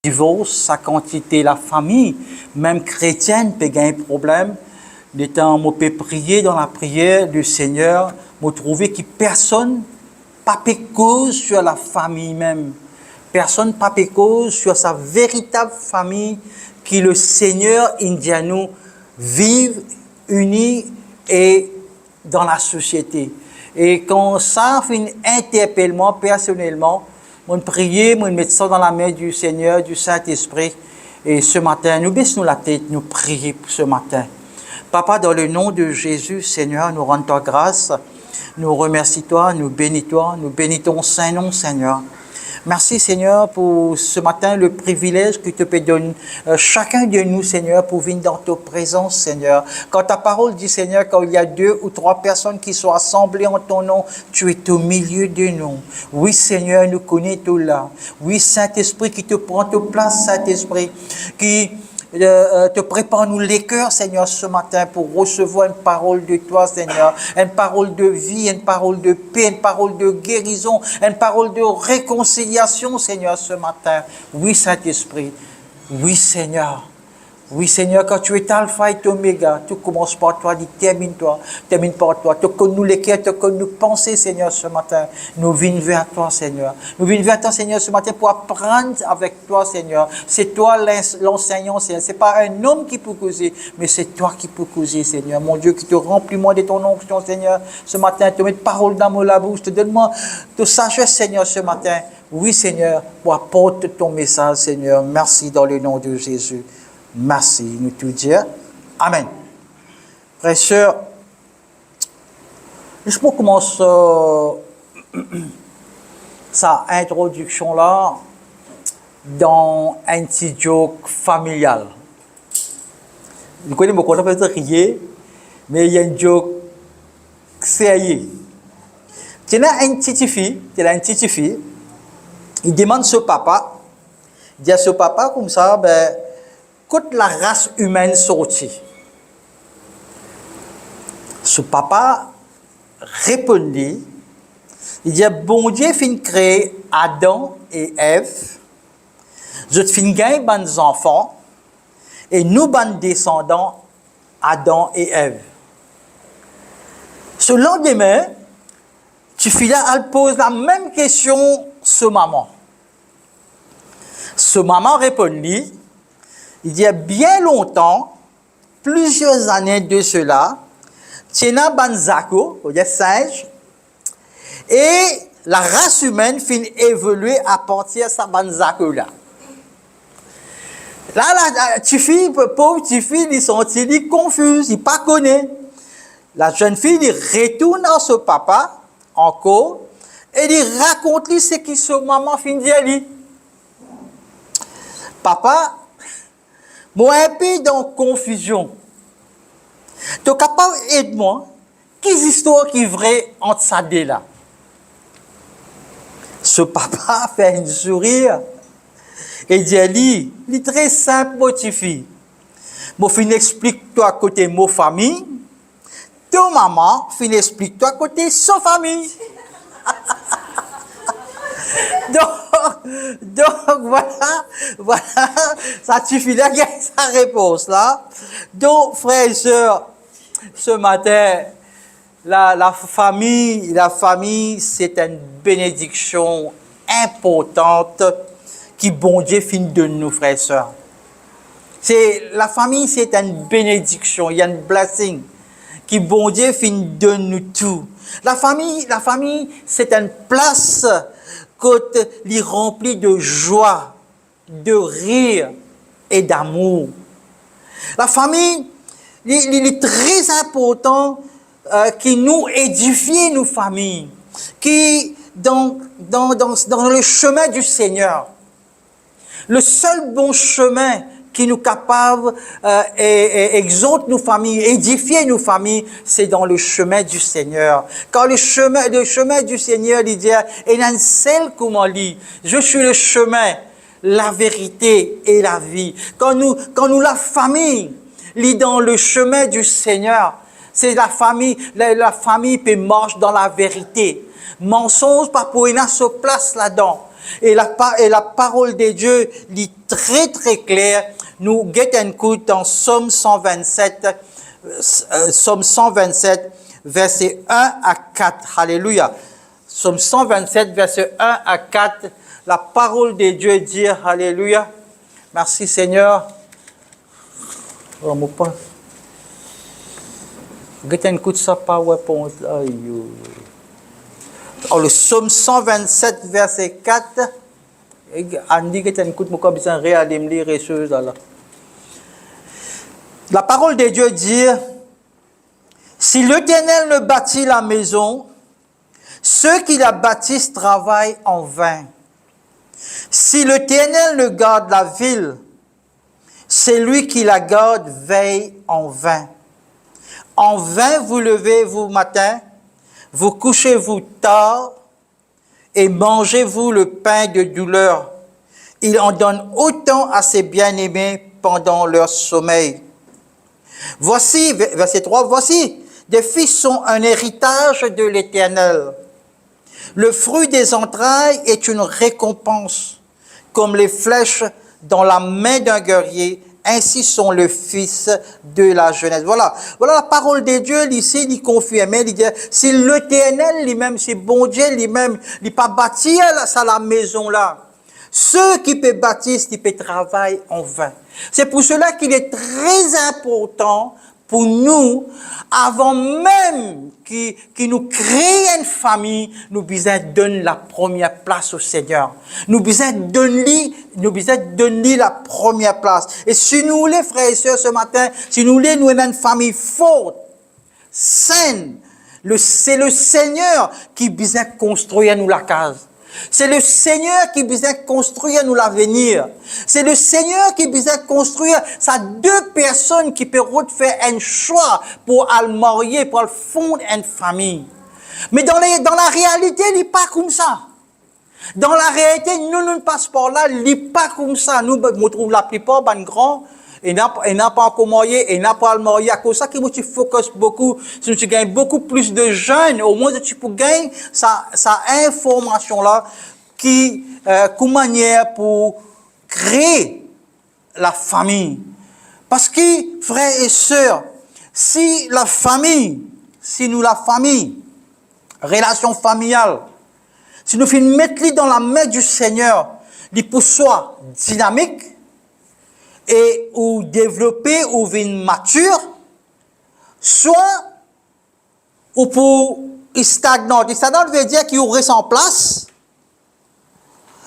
divorce, sa quantité, la famille, même chrétienne, peut gagner un problème. Le temps, on peut prier dans la prière du Seigneur, on trouver que personne pas cause sur la famille même. Personne pas cause sur sa véritable famille, qui le Seigneur indiano vive unis et dans la société. Et quand ça fait interpelle moi personnellement, mon prier, mon mettre ça dans la main du Seigneur, du Saint-Esprit. Et ce matin, nous baissons la tête, nous prions ce matin. Papa, dans le nom de Jésus, Seigneur, nous rendons toi grâce. Nous remercions toi, nous bénis ton saint nom, Seigneur. Merci, Seigneur, pour ce matin, le privilège que tu peux donner chacun de nous, Seigneur, pour venir dans ta présence, Seigneur. Quand ta parole dit, Seigneur, quand il y a 2 ou 3 personnes qui sont assemblées en ton nom, tu es au milieu de nous. Oui, Seigneur, nous connaissons tout là. Oui, Saint-Esprit, qui te prend ta place, Saint-Esprit, qui te prépare-nous les cœurs, Seigneur, ce matin pour recevoir une parole de toi, Seigneur, une parole de vie, une parole de paix, une parole de guérison, une parole de réconciliation, Seigneur, ce matin. Oui, Saint-Esprit. Oui, Seigneur. Oui, Seigneur, quand tu es Alpha et Oméga, tu commences par toi, termine par toi. Tu connais nous les cœurs, tu connais nous penser, Seigneur, ce matin. Nous venons vers toi, Seigneur. Nous venons vers toi, Seigneur, ce matin pour apprendre avec toi, Seigneur. C'est toi l'enseignant, Seigneur. C'est pas un homme qui peut causer, mais c'est toi qui peux causer, Seigneur. Mon Dieu, qui te remplit moi de ton onction, Seigneur. Ce matin, te mets de paroles dans la bouche, te donne-moi de sagesse, Seigneur, ce matin. Oui, Seigneur, pour apporter ton message, Seigneur. Merci dans le nom de Jésus. Merci, nous te dire. Amen. Frères et sœurs, je peux commencer sa introduction-là dans un petit joke familial. Vous connaissez beaucoup, ça peut être rire, mais il y a un joke sérieux. Tu as une petite fille, il demande à ce papa, il dit à ce papa comme ça, ben, quand la race humaine sortit, ce papa répondit, il dit, bon Dieu fin créer Adam et Ève, je fin gagner des enfants, et nous, ban descendants, Adam et Ève. Ce lendemain, tu finis là, elle pose la même question à ce maman. Ce maman répondit, il y a bien longtemps, plusieurs années de cela, Tiena Banzako, il y a singe, et la race humaine finit évoluer à partir de sa Banzako-là. Là, la petite fille, pauvre petite fille, il sentit confuse, il ne pas connaît. La jeune fille, il retourne à ce papa, encore, et il raconte lui ce que sa maman finit de dire. Papa, moi, un peu dans confusion. Tu es capable d'aider-moi? Quelle histoire qui est vraie entre ça deux là? Ce papa fait un sourire et dit, il est très simple, mon petit fille. Moi, fin explique-toi côté mon famille. Ton maman, fin explique-toi côté sa famille. Donc voilà, ça suffit là, sa réponse là. Donc, frères et sœurs, ce matin, la famille, c'est une bénédiction importante qui bon Dieu finit de nous, frères et sœurs. La famille, c'est une bénédiction, il y a une blessing qui bon Dieu finit de nous tout. La famille, c'est une place qui remplie de joie, de rire et d'amour. La famille, il est très important qui nous édifie nos familles, qui dans le chemin du Seigneur. Le seul bon chemin qui nous capable et exhorte nos familles, édifier nos familles, c'est dans le chemin du Seigneur. Quand le chemin du Seigneur, il dit, et un seul comment dit, je suis le chemin, la vérité et la vie. Quand nous la famille, lit dans le chemin du Seigneur, C'est la famille peut marcher dans la vérité. Mensonge, pas pour une se place là-dedans. Et la parole de Dieu lit très très clair. Nous get un coup dans Psaume 127, versets 1 à 4. Alléluia. Psaume 127, versets 1 à 4. La parole de Dieu dit, alléluia. Merci Seigneur. Oh, mon pas. Get un coup de sa PowerPoint. Alors, le Psaume 127, verset 4. Andy, get un coup de mon besoin réalimler et choses là. La parole de Dieu dit, si l'Éternel ne bâtit la maison, ceux qui la bâtissent travaillent en vain. Si l'Éternel ne garde la ville, c'est lui qui la garde veille en vain. En vain vous levez-vous matin, vous couchez-vous tard et mangez-vous le pain de douleur. Il en donne autant à ses bien-aimés pendant leur sommeil. Voici, verset 3, voici, des fils sont un héritage de l'Éternel. Le fruit des entrailles est une récompense, comme les flèches dans la main d'un guerrier, ainsi sont le fils de la jeunesse. Voilà la parole de Dieu ici, il confirme, il dit, si l'Éternel lui-même, si bon Dieu lui-même, il pas bâtir ça la maison là. Ceux qui peuvent bâtir, qui peuvent travailler en vain. C'est pour cela qu'il est très important pour nous, avant même qu'il nous crée une famille, nous besoin donner la première place au Seigneur. Nous besoin donner la première place. Et si nous voulons, frères et sœurs, ce matin, si nous voulons nous une famille forte, saine, c'est le Seigneur qui besoin construire nous la case. C'est le Seigneur qui besoin construire nous l'avenir. C'est le Seigneur qui besoin construire ça deux personnes qui peuvent faire un choix pour aller marier, pour aller fonder une famille. Mais dans la réalité, il n'est pas comme ça. Dans la réalité, nous passons là, il n'est pas comme ça. Nous trouvons la plupart des grands, et n'a pas encore marié, et n'a pas marié à cause de ça que tu focus beaucoup, si tu gagnes beaucoup plus de jeunes, au moins tu peux gagner sa information là, comme manière pour créer la famille. Parce que, frères et sœurs, si la famille, relation familiale, si nous finissons mettre dans la main du Seigneur, il peut soit dynamique, et ou développer ou venir mature, soit ou pour stagnant. Stagnant veut dire qu'il reste en place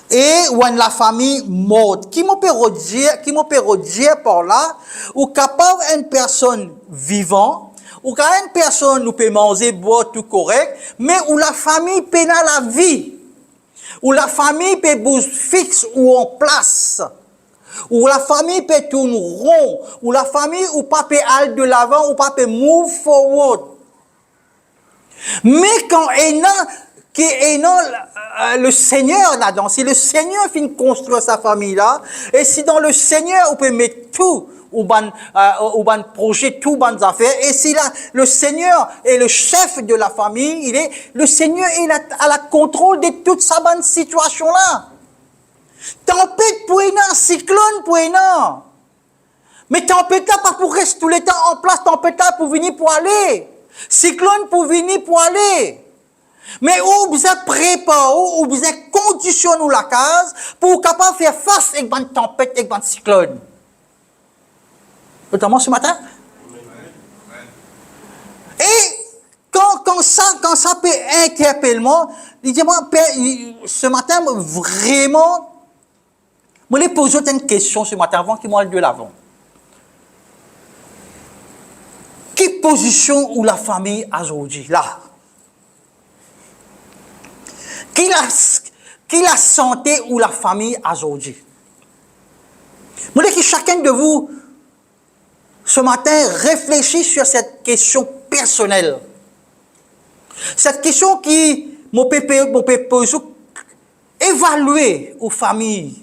et ou la famille morte. Qui me peut dire par là, ou capable une personne vivante, ou quand une personne nous peut manger, boire tout correct, mais où la famille peine la vie, où la famille peut bouger fixe ou en place. Où la famille peut tourner rond, où la famille ou pas peut aller de l'avant, ou pas peut move forward. Mais quand le Seigneur là-dedans, si le Seigneur finit construire sa famille là, et si dans le Seigneur on peut mettre tout, ou ban projet, tout ban affaires, et si là, le Seigneur est le chef de la famille, le Seigneur est à la contrôle de toute sa bonne situation là. Tempête pour un an, cyclone pour un an. Mais tempête là pas pour rester tout le temps en place, tempête là pour venir pour aller. Cyclone pour venir pour aller. Mais où vous êtes préparé, où vous êtes conditionné la case pour capable faire face avec une tempête, avec une cyclone. Notamment ce matin. Et quand ça peut interpeller moi, il dit moi, ce matin, vraiment, je vais poser une question ce matin avant qu'il m'aille de l'avant. Quelle position où la famille a aujourd'hui là? Quelle la santé où la famille a aujourd'hui? Je voudrais que chacun de vous, ce matin, réfléchisse sur cette question personnelle. Cette question qui me peut poser, évaluer aux familles.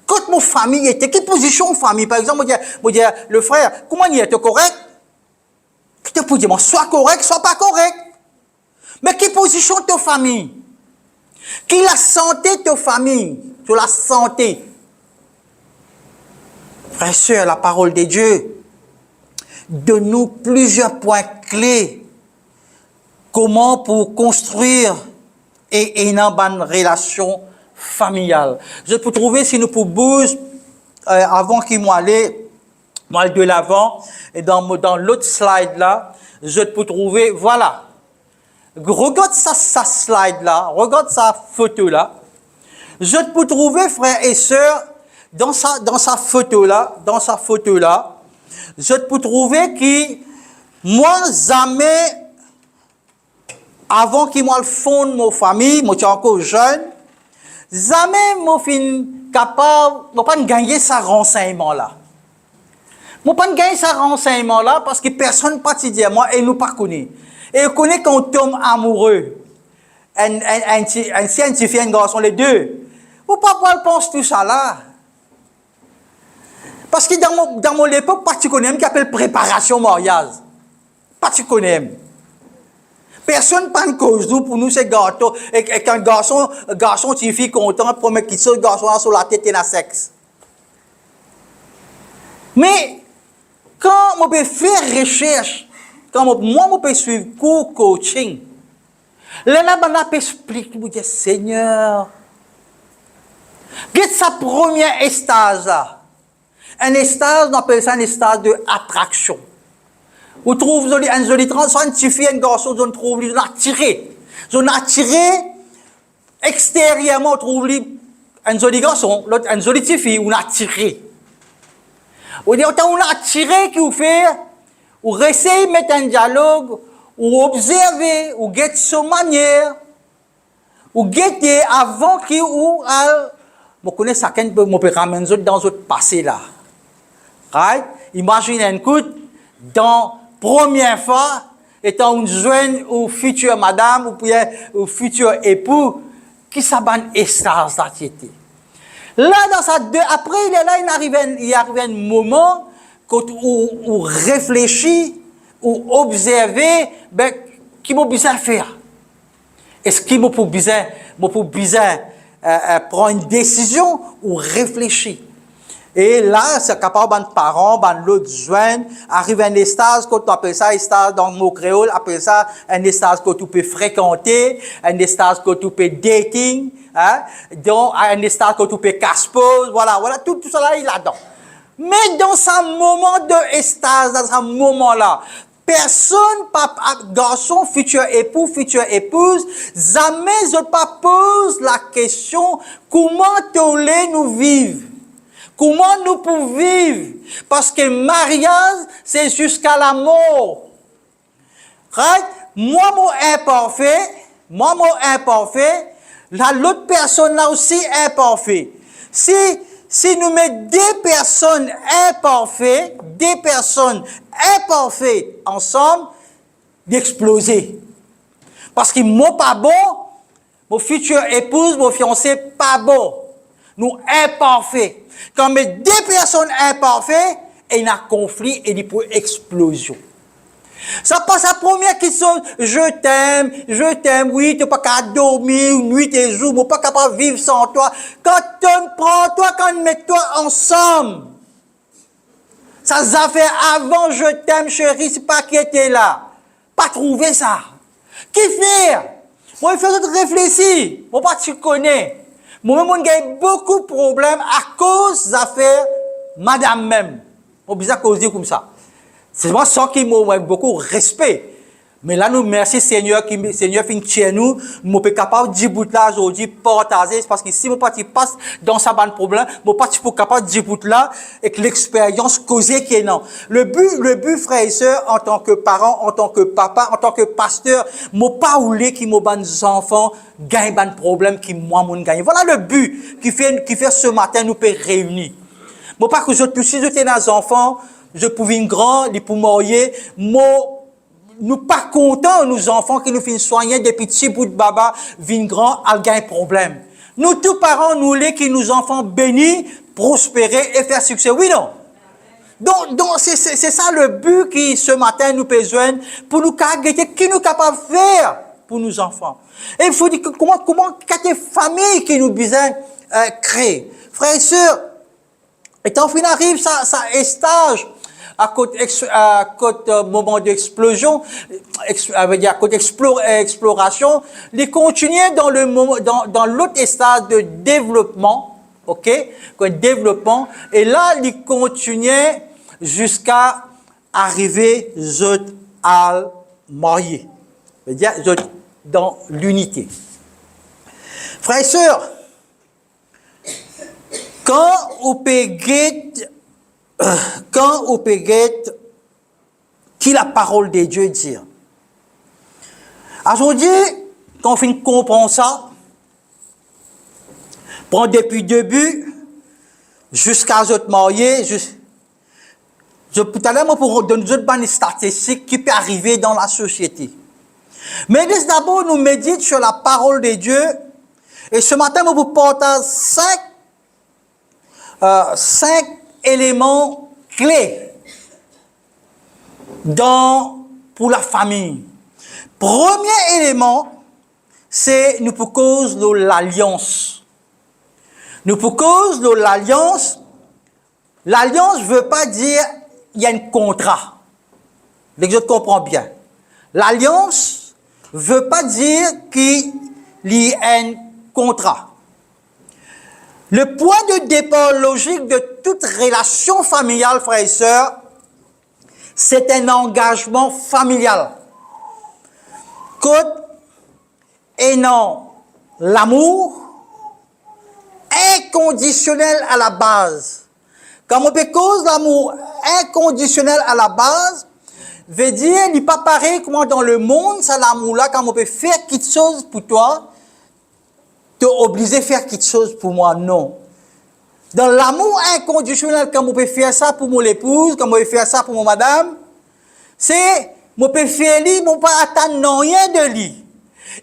Quand mon famille était, quelle position famille? Par exemple, je dire, le frère, comment il était correct? Quelle pour dire, soit correct, soit pas correct. Mais qui position ta famille? Qui la santé de ta famille? Sur la santé. Frères et sœurs, la parole de Dieu donne-nous plusieurs points clés. Comment pour construire et une bonne relation familiale. Je peux trouver si nous pouvons bouger avant qu'il m'aille de l'avant et dans l'autre slide là, je peux trouver voilà. Regarde sa slide là, regarde sa photo là. Je peux trouver frères et sœurs dans sa photo là, je peux trouver que moi jamais avant qu'il me fonde ma famille, moi suis encore jeune, jamais moi fin capable, moi pas gagner ça renseignement là. Moi pas gagner ça renseignement là parce que personne particulièrement et nous pas connaît. Et connaît qu'on tombe amoureux. Un scientifique, un garçon, les deux. Ou pas pense tout ça là. Parce que dans mon époque, pas tu connais qui appelle préparation mariage. Pas tu connais. Personne pas de cause nous pour nous c'est gâteau et qu'un garçon tu fille content pour mettre qui ce garçon sur la tête et la sexe. Mais quand on peut faire recherche, quand moi on peut suivre cours coaching, là on peut expliquer vous dire Seigneur, quel est sa première stage là? Un stage on appelle ça un stage de attraction. Vous trouvez un joli scientifique, un garçon, vous trouvez attiré. Vous attiré extérieurement, vous trouvez un joli garçon, l'autre un joli fille, vous attiré. Vous dites, on a attiré qui vous fait, vous essayez de mettre un dialogue, vous observez, vous guettez son manière, vous guettez avant qu'il vous vous connaissez chacun peut me ramener dans votre passé là. Right? Imaginez un coup, dans première fois, étant une jeune ou future madame ou bien ou futur époux, qui s'abonne et ça été. Là, dans sa deux, après, il arrive un moment où réfléchit, où observer, ben, qui m'a besoin faire. Est-ce qu'il m'a besoin prendre une décision ou réfléchir? Et là, c'est capable de parents, l'autre jeune, arrive à un stage, qu'on appelle ça, un stage dans le mot créole, appelle ça un stage que tu peux fréquenter, un stage que tu peux dating, hein, donc un stage que tu peux casse-pose, voilà, tout ça là, il est là-dedans. Mais dans ce moment de stage, dans ce moment-là, personne, garçon, futur époux, future épouse, jamais ne pas pose la question, comment nous vivre? Comment nous pouvons vivre? Parce que mariage, c'est jusqu'à la mort. Right? Moi, mon imparfait, l'autre personne là aussi imparfait. Si nous mettons deux personnes imparfaites ensemble, d'exploser. Parce que moi pas bon, mon futur épouse, mon fiancé pas bon. Nous imparfaits. Quand mes deux personnes imparfaites, il y a un conflit et il peut explosion. Ça passe à la première question, je t'aime, oui, tu n'es pas qu'à dormir, nuit et jour, tu n'es pas capable de vivre sans toi. Quand tu me prends toi, quand on met toi ensemble, ça fait avant, je t'aime, chérie, c'est pas qui était là. Pas trouver ça. Qui fait? Moi, il faut réfléchir. Moi, pas tu connais. Moi-même, j'ai beaucoup de problèmes à cause des affaires madame même. On bizarre cause dire comme ça. C'est moi ça qui m'a beaucoup de respect. Mais là, nous merci Seigneur qui Seigneur fait chez nous, nous sommes capables de dire là aujourd'hui partager parce que si mon parti passe dans sa bonne problème, mon parti pour capable de dire là avec l'expérience causée qui est non. Le but frères et sœurs en tant que parents, en tant que papa, en tant que pasteur, moi pas ouler qui mon bonnes enfants gagne ban problème qui moi mon gagne. Voilà le but qui fait ce matin nous peut réunir. Moi pas que je tous si j'étais dans enfants, je pouvais une grand, les pour marier, moi nous pas contents, nos enfants qui nous finissent soigner des petits bouts de baba, viennent grands, ils gagnent problème. Nous, tous parents, nous, les qui nous enfants bénis, prospérer et faire succès. Oui, non? Donc c'est ça le but qui, ce matin, nous besoin pour nous caractériser, qui nous capable de faire pour nos enfants. Et il faut dire que comment quatre familles qui nous besoin créer. Frères et sœurs, et quand on arrive, ça stage, à côté moment d'explosion, à côté exploration, les continuer dans le moment, dans l'autre stade de développement, ok, développement, et là, ils continuer jusqu'à arriver à marier, c'est-à-dire dans l'unité. Frères et sœurs, quand on peut qui la parole de Dieu dit. Aujourd'hui, quand on finit de comprendre ça, prend depuis le début jusqu'à ce marié, tout à l'heure, pour donner des statistiques qui peuvent arriver dans la société. Mais d'abord, nous méditons sur la parole de Dieu. Et ce matin, je vous partage 5 éléments clés pour la famille. Premier élément, c'est nous pour cause de l'alliance. Nous pour cause de l'alliance. L'alliance ne veut pas dire il y a un contrat. L'Exode comprend bien. L'alliance ne veut pas dire qu'il y a un contrat. Le point de départ logique de toute relation familiale, frères et sœurs, c'est un engagement familial. Et non l'amour inconditionnel à la base. Quand on peut cause l'amour inconditionnel à la base, veut dire, il n'est pas pareil comme dans le monde, ça l'amour-là, quand on peut faire quelque chose pour toi, t'es obligé de faire quelque chose pour moi, non. Dans l'amour inconditionnel, quand on peut faire ça pour mon épouse, quand on peut faire ça pour mon madame, c'est, on peut faire lui, on peut attendre rien de lui.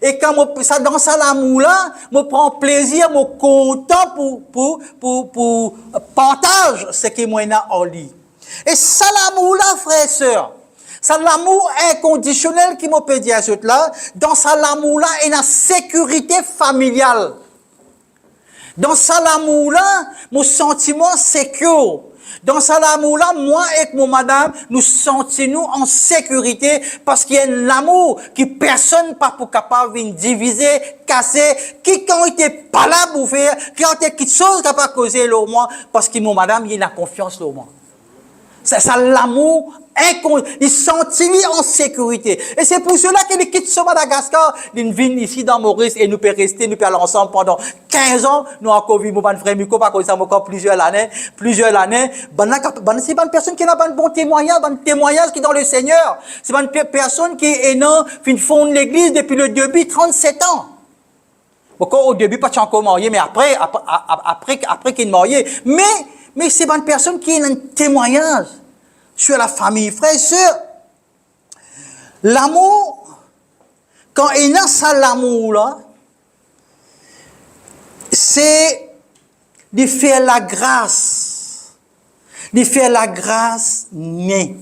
Et quand ça, dans ça l'amour-là, je prends plaisir, je suis content pour partage ce qui est en lui. Et ça l'amour-là, frères et sœurs, ça l'amour inconditionnel qui me peut dire à là, dans ça l'amour-là, il y a une sécurité familiale. Dans ça l'amour-là, mon sentiment sécure. Dans ça l'amour-là, moi et mon madame, nous sentons en sécurité parce qu'il y a un amour qui personne pas pour capable de diviser, casser, qui quand il était pas là pour faire, qui a quelque chose qui pas causé le moi parce que mon madame, il a confiance le moi. C'est ça l'amour il sentit en sécurité. Et c'est pour cela que les quitte sur Madagascar, ils viennent ici dans Maurice et nous peut rester, nous peut aller ensemble pendant 15 ans. Nous encore vivons, mon frère Miko, pas comme ça, encore plusieurs années. C'est une personne qui a un bon témoignage, un témoignage qui est dans le Seigneur. C'est une personne qui est énorme, qui fonde l'église depuis le début, 37 ans. Encore au début, pas encore marié, mais après qu'il est marié. Mais c'est une personne qui a un témoignage sur la famille. Frères et sœurs, l'amour, quand il y a ça l'amour là, c'est de faire la grâce. De faire la grâce née.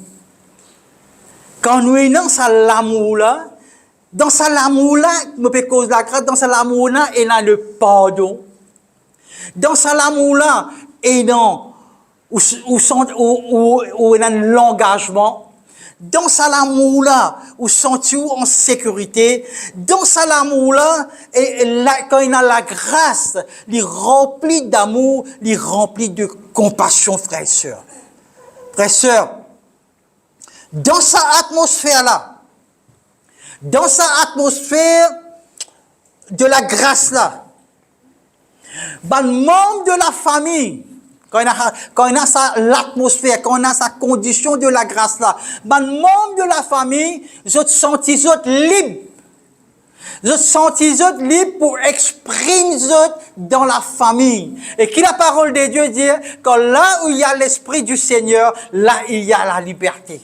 Quand nous avons ça l'amour là, dans ça l'amour là, nous peut cause la grâce, dans ça l'amour là, il y a le pardon. Dans ça l'amour là, il y a l'engagement. Dans ça l'amour-là, où sentez-vous en sécurité. Dans ça l'amour-là, quand il a la grâce, il remplit d'amour, il remplit de compassion, frères et sœurs. Frères et sœurs, dans sa atmosphère-là, dans sa atmosphère de la grâce-là, ben, membre de la famille, quand on a l'atmosphère, quand on a sa condition de la grâce là, ben, membre de la famille, je te sentis libre. Je te sentis libre pour exprimer dans la famille. Et qui la parole de Dieu dit, que là où il y a l'esprit du Seigneur, là il y a la liberté.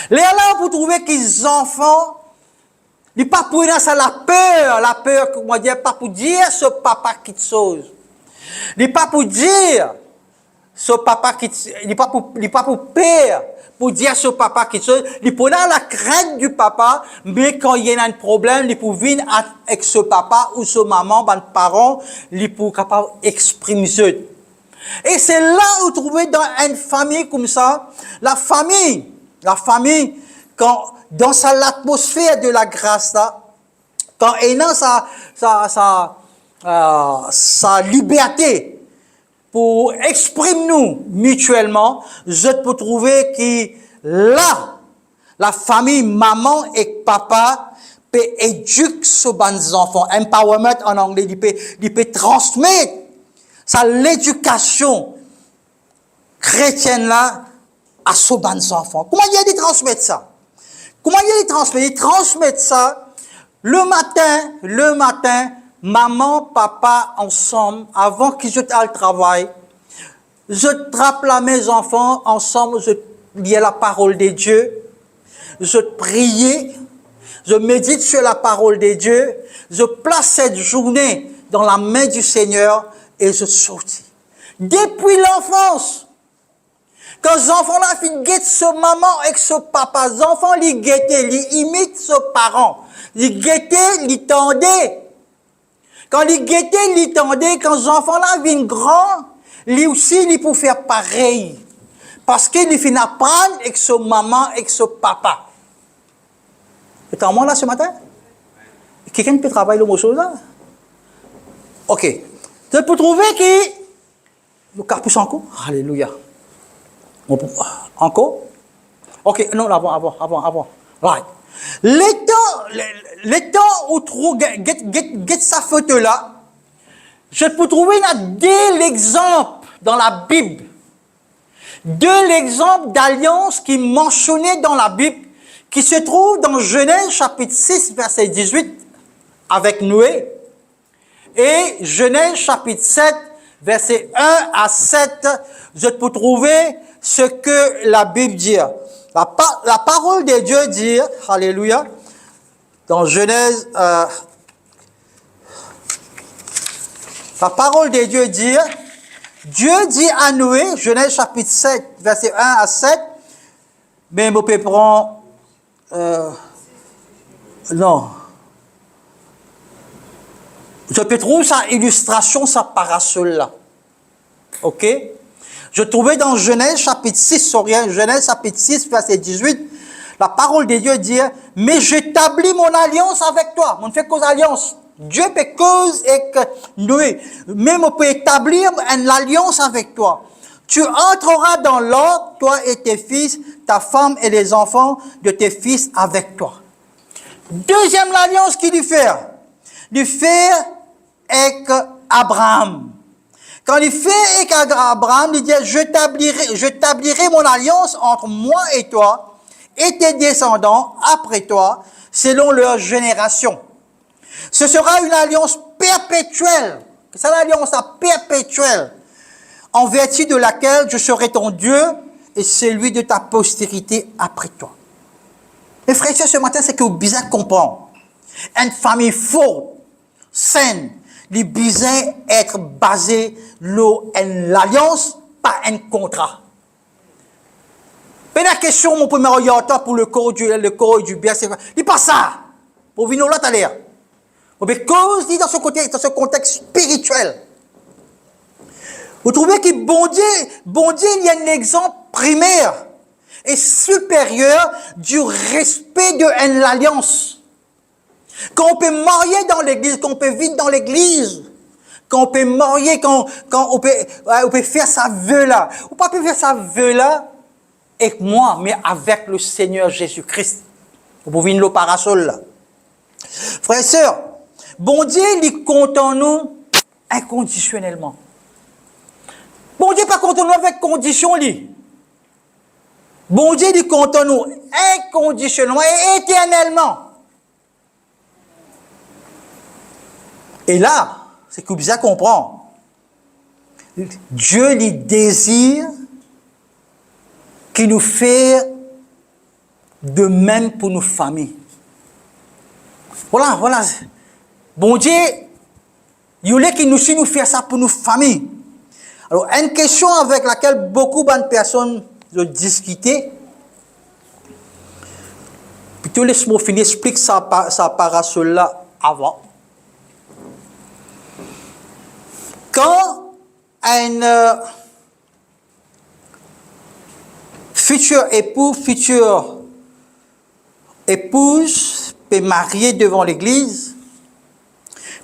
Là, vous trouvez qu'ils enfants, il pas pour ça la peur, comment dire, pas pour dire ce papa qui chose. Il pas pour dire ce papa qui il n'est pas pour père, pour dire à ce papa qui il peut avoir la crainte du papa, mais quand il y a un problème, il peut venir avec ce papa ou ce maman, ben parents, il peut capable d'exprimer ça. Et c'est là où vous trouvez dans une famille comme ça, la famille, quand, dans l'atmosphère de la grâce là, quand ayant sa liberté pour exprimer nous mutuellement, je peux trouver que là, la famille, maman et papa, peut éduquer ces bons enfants. Empowerment en anglais, il peut transmettre ça l'éducation chrétienne là à ces bons enfants. Comment il transmettre ça? Comment il transmettre? Il transmettre ça le matin, maman, papa ensemble, avant qu'ils aillent au travail. Je trappe là mes enfants ensemble, je lis la parole de Dieu, je prie, je médite sur la parole de Dieu, je place cette journée dans la main du Seigneur et je sortis. Depuis l'enfance, quand les enfants-là guettent ce maman et ce papa, les enfants les guettent, ils imitent ce parent. Ils guettaient, ils tendaient. Quand ils guettaient, ils tendaient, quand les enfants-là viennent grands, ils aussi, ils peuvent faire pareil. Parce qu'ils finissent apprendre avec ce maman, avec ce papa. Est-ce que moi là ce matin? Quelqu'un peut travailler le mot chose là? Ok. Tu peux trouver que le carpus encore? Alléluia. Encore? Ok, non, avant. Right. Les temps où trouve get sa photo là, je peux trouver là deux exemples dans la Bible. Deux exemples d'alliance qui mentionnés dans la Bible, qui se trouvent dans Genèse chapitre 6, verset 18, avec Noé, et Genèse chapitre 7, verset 1 à 7, je peux trouver ce que la Bible dit. La parole de Dieu dit, alléluia, dans Genèse, la parole de Dieu dit, Dieu dit à Noé, Genèse chapitre 7, verset 1 à 7, mais je peux prendre, non, je peux trouver sa illustration, sa parasol là, ok? Je trouvais dans Genèse chapitre 6, Genèse chapitre 6, verset 18, la parole de Dieu dit, mais j'établis mon alliance avec toi. On ne fait qu'aux alliances. Dieu fait cause avec Noé. Même on peut établir une alliance avec toi. Tu entreras dans l'ordre, toi et tes fils, ta femme et les enfants de tes fils avec toi. Deuxième alliance qu'il lui fait. Il fait avec Abraham. Quand il fait avec Abraham, il dit, j'établirai mon alliance entre moi et toi et tes descendants après toi, selon leur génération. Ce sera une alliance perpétuelle. C'est l'alliance perpétuelle, en vertu de laquelle je serai ton Dieu et celui de ta postérité après toi. Mes frères et sœurs, ce matin, c'est que vous besoin comprendre. Une famille forte, saine, il besoin être basé sur l'alliance, pas un contrat. Mais la question, mon premier orienteur pour le corps du bien, c'est quoi? Il pas ça. Pour venir là, t'as l'air. Mais cause dit dans ce contexte spirituel. Vous trouvez que bon Dieu, il y a un exemple primaire et supérieur du respect de l'alliance. Quand on peut marier dans l'église, quand on peut vivre dans l'église, quand on peut marier, quand on peut faire sa vœu là. Ou pas peut faire sa vœu là avec moi, mais avec le Seigneur Jésus-Christ. Vous pouvez le parasol là. Frères et sœurs, bon Dieu, il compte en nous inconditionnellement. Bon Dieu, pas compte en nous avec condition, lui. Bon Dieu, il compte en nous inconditionnellement et éternellement. Et là, c'est que vous bien comprendre. Dieu, il désire qu'il nous fait de même pour nos familles. Voilà. Bon Dieu, il voulait qu'il nous faire ça pour nos familles. Alors, une question avec laquelle beaucoup de personnes ont discuté. Plutôt, laisse-moi finir, explique sa parasol-là avant. Quand un futur époux, future épouse peut marier devant l'église,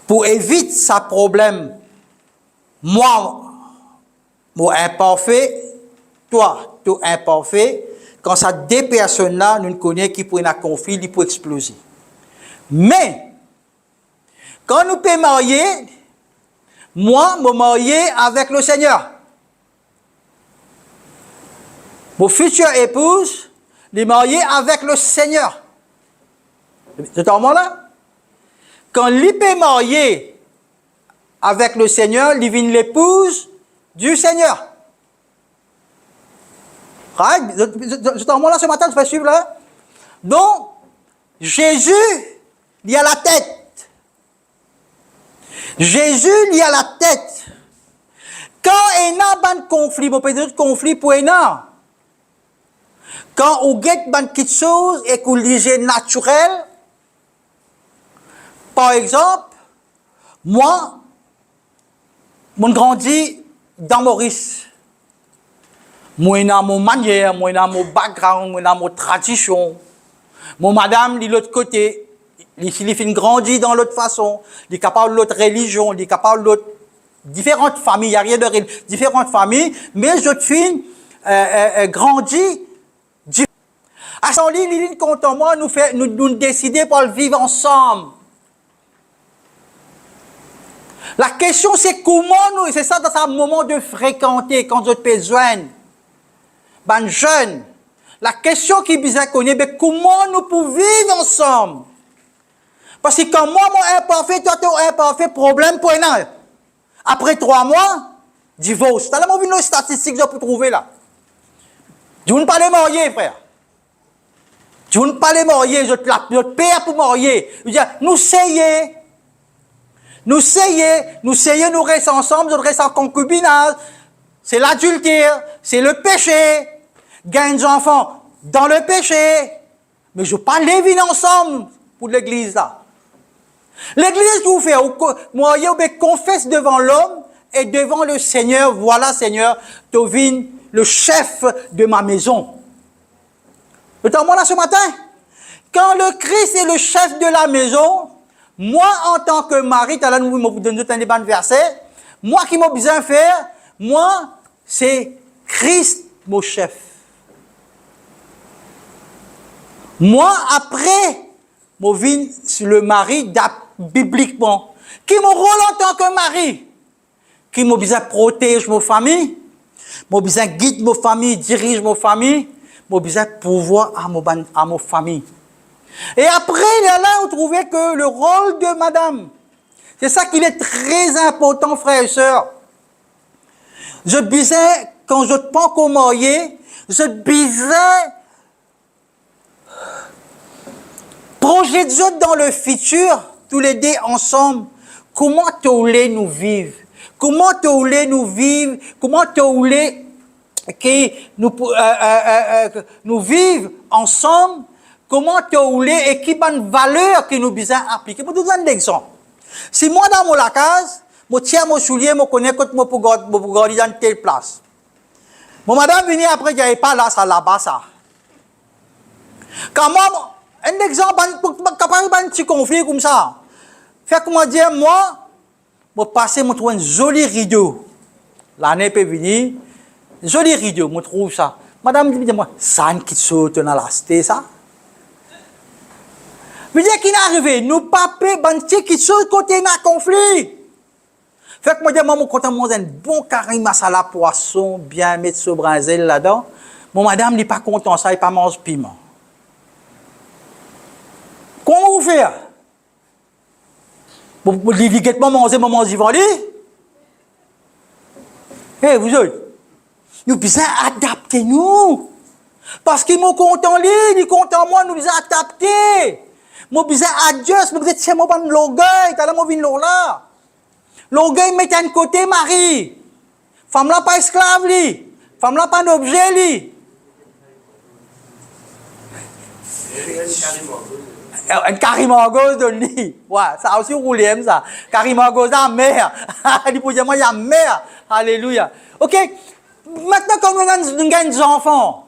pour éviter sa problème, moi imparfait, toi imparfait, quand ça deux personnes-là, nous ne connaissons qui pour un conflit, il peut exploser. Mais, quand nous pouvons marier, moi, me marier avec le Seigneur. Mon future épouse, les marier avec le Seigneur. C'est un moment là? Quand il peut marier avec le Seigneur, il devient l'épouse du Seigneur. C'est un moment là ce matin, tu fais suivre là? Donc, Jésus, il y a la tête. Jésus, il y a la tête. Quand il y a un conflit, on peut dire conflit pour un an. Quand on get quelque chose et qu'on l'hygiène naturel, par exemple, moi, je grandis dans Maurice. Moi, j'ai mon manière, moi, j'ai mon background, moi, j'ai mon tradition. Mon madame, de l'autre côté, il fait grandir dans l'autre façon, il est capable de l'autre religion, il est capable de l'autre différentes familles, il n'y a rien de différentes familles, mais je suis grandi. À ce moment-là, il est content, moi, nous décider pour le vivre ensemble. La question, c'est comment nous, c'est ça dans un moment de fréquenter, quand vous avez besoin, ben jeune. La question qui est bizarre, c'est comment nous pouvons vivre ensemble. Parce que quand moi, imparfait, toi, tu es imparfait, problème pour un an. Après 3 mois, divorce. Tu as vu nos statistiques que je peux trouver là. Tu ne pas les marier, frère. Tu ne pas les marier, je te paye pour marier. Je veux dire, nous essayons. Nous restons ensemble, nous restons en concubinage. C'est l'adultère, c'est le péché. Gagne des enfants dans le péché. Mais je ne veux pas les vivre ensemble pour l'église là. L'église, vous fait, moi, je confesse devant l'homme et devant le Seigneur. Voilà, Seigneur, tu es le chef de ma maison. Vous êtes là ce matin? Quand le Christ est le chef de la maison, moi, en tant que mari, tu as là, nous vous donner un verset. Moi, qui m'a besoin de faire, moi, c'est Christ, mon chef. Moi, après, je viens sur le mari bibliquement. Qui est mon rôle en tant que mari? Qui m'a besoin de protéger ma famille? M'a besoin de guider ma famille, dirige ma famille? M'a besoin de pouvoir à ma famille. Et après, là, on trouvait que le rôle de madame, c'est ça qui est très important, frères et sœurs. Je disais, quand je ne pense qu'au marié, je disais, projet de Dieu dans le futur, tous les deux ensemble, comment tu voulais nous vivre? Comment tu voulais nous vivre? Comment tu voulais que nous vivre ensemble? Comment tu voulais et qui bonne valeur que nous besoin appliquer? Pour te donner un exemple. Si moi dans mon case, je tiens mon soulier, je connais que je peux garder dans telle place. Mon madame venait après, je n'avais pas là, ça là-bas, ça. Quand moi, un exemple, capable d'un petit conflit comme ça. Fait comment dire, moi, je passer, je trouve un joli rideau. L'année peut venir, joli rideau, je trouve ça. Madame dit, moi, ça qui saute dans la cité, ça. Mais dire qu'il est arrivé, nous papés, bantiers qui saute côté d'un conflit. Fait que moi, je dis, quand on a un bon carré masala poisson, bien mettre ce brinzel là-dedans, mon madame n'est pas content, ça, il pas mange piment. Comment vous faites? Vous dites que manger, maman, j'y vais aller? Eh, vous autres, nous devons adapter nous. Parce qu'ils m'ont content, ils sont contents, moi, nous devons adapter. Moi, je besoin adjust, moi, c'est moi, l'orgueil, t'as là, moi, vine là. L'orgueil, mettez un côté, Marie. Femme là pas esclave, li. Femme là pas un objet, li. Un carimago de lui. Ouais, ça aussi roulé ça. Carimago ça mère. Il peut dire moi il y a mère. Alléluia. OK. Maintenant comme nous avons des enfants.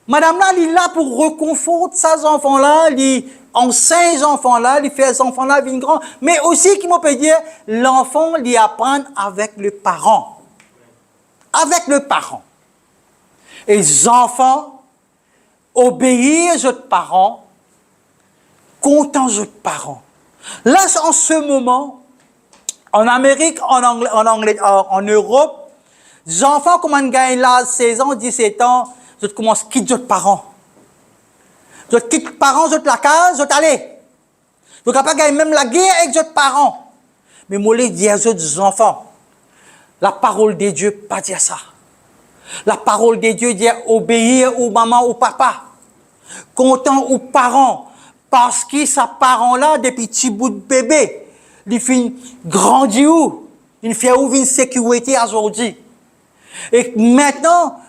Madame là, il est là pour reconforter ces enfants-là, il enseigne ces enfants-là, il fait ces enfants-là vivre grand. Mais aussi, qui peut dire, l'enfant, il apprend avec le parent. Avec le parent. Et les enfants obéissent aux parents, contents aux parents. Là, en ce moment, en Amérique, en Europe, les enfants, comme on gagne là, 16 ans, 17 ans, ils commencent à quitter leurs parents. Ils quittent les parents, ils la case, ils allent. Ils ne pas gagner même la guerre avec leurs parents. Mais moi, je dis aux enfants, la parole de Dieu, pas dire ça. La parole de Dieu dit obéir aux mamans, aux papas, content aux parents, parce que ces parents-là, depuis petit bout de bébé, ils finissent grandir où? Ils font une sécurité aujourd'hui. Et maintenant,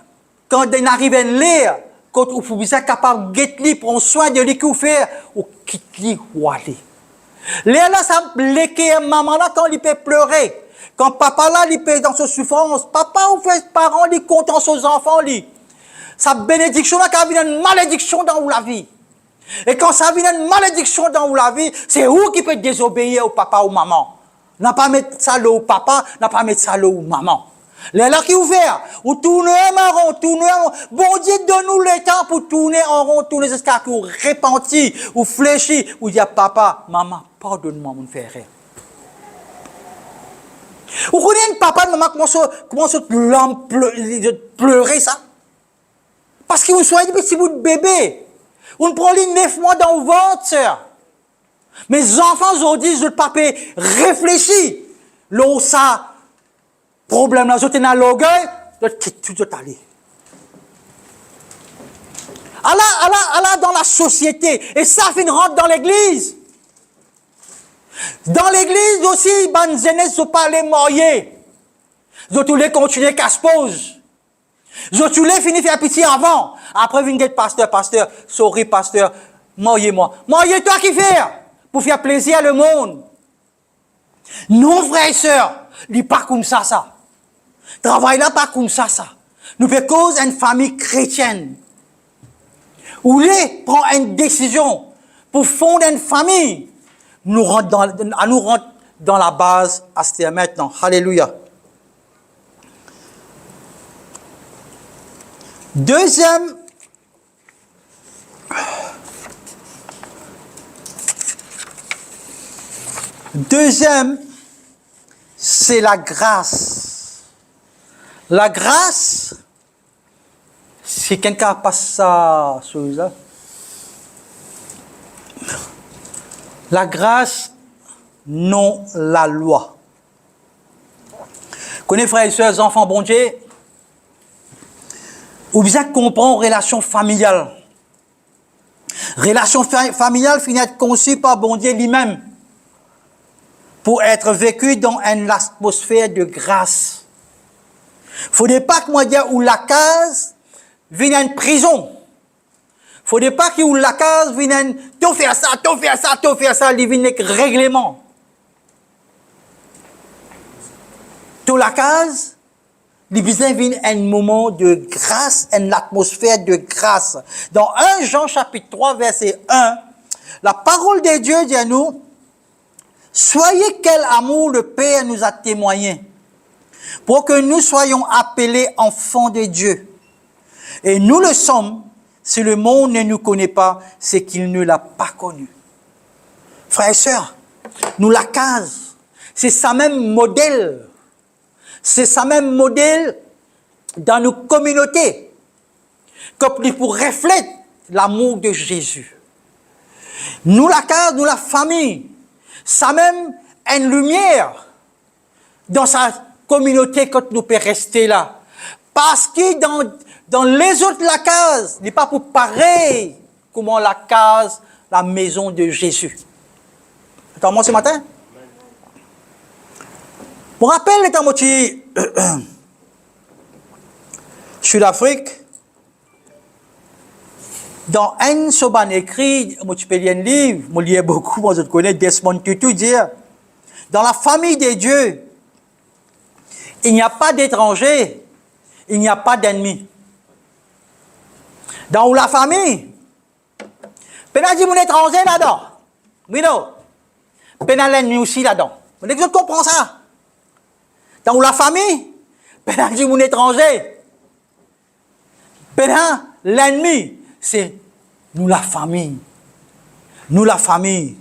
quand ils arrivent à lire, quand vous êtes capable de guetter, prendre soin de lui, faire, ou quitter ou aller. Là, ça bloque maman là quand il peut pleurer. Quand papa là, il peut dans sa souffrance. Papa ou fait parents, il content ses enfants, lui. Sa bénédiction là, quand il y a une malédiction dans la vie. Et quand ça vient une malédiction dans la vie, c'est où qui peut désobéir au papa ou maman. N'a pas mettre ça là au papa, n'a pas mettre ça là au maman. Les là qui ouvert, ou tourner en rond, tourner en rond. Bon Dieu, donne-nous le temps pour tourner en rond, tourner jusqu'à ce qu'on repentit, ou fléchit, ou dire papa, maman, pardonne-moi mon frère. Vous connaissez un papa, maman, comment ça pleurer ça? Parce que vous soyez des petits bouts de bébé. On prend les 9 mois dans le ventre, sœur. Mes enfants aujourd'hui, je papa réfléchis. Là, ça, problème là, je t'ai dans l'orgueil, je quitte tout aller. Allah dans la société, et ça finit rentre dans l'église. Dans l'église aussi, les jeunes ne pas les marier. Ils tous les continuer qu'à se pose. Ils tous les finir faire pitié avant. Après, ils viennent pasteur, sorry pasteur, mariez-moi. Mariez-toi qui fait pour faire plaisir à le monde. Non, frères et sœurs, il n'est pas comme ça. Travail là, pas comme ça. Nous faisons cause une famille chrétienne. Où les prend une décision pour fonder une famille. Nous rentre dans la base à ce maintenant. Alléluia. Deuxième, c'est la grâce. La grâce, si quelqu'un passe ça sur ça, la grâce, non la loi. Connaissez frères et sœurs, enfants, bon Dieu, vous besoin de comprendre relation familiale. Relation familiale finit être conçue par bon Dieu lui-même pour être vécue dans une atmosphère de grâce. Il ne faudrait pas que moi dire où la case vienne à une prison. Il ne faudrait pas que où la case vienne à une tout faire ça, il vienne avec règlement. Tout la case, il vient un moment de grâce, une atmosphère de grâce. Dans 1 Jean chapitre 3, verset 1, la parole de Dieu dit à nous, soyez quel amour le Père nous a témoigné, pour que nous soyons appelés enfants de Dieu. Et nous le sommes, si le monde ne nous connaît pas, c'est qu'il ne l'a pas connu. Frères et sœurs, nous la case, c'est ça même modèle. C'est ça même modèle dans nos communautés, comme pour refléter l'amour de Jésus. Nous la case, nous la famille, ça même une lumière dans sa communauté quand nous pouvons rester là. Parce que dans les autres la case, n'est pas pour pareil comment la case, la maison de Jésus. Attends, moi ce matin? Je me rappelle, sur l'Afrique, dans un soban écrit, moi tu peux lire un livre, moi lis beaucoup, moi je connais Desmond Tutu dire, dans la famille des dieux, il n'y a pas d'étrangers, il n'y a pas d'ennemis. Dans la famille, peut-être dit mon étranger là-dedans, oui non, peut-être l'ennemi aussi là-dedans. Vous comprenez ça? Dans la famille, peut-être dit mon étranger, peut-être l'ennemi, c'est nous la famille. Nous la famille.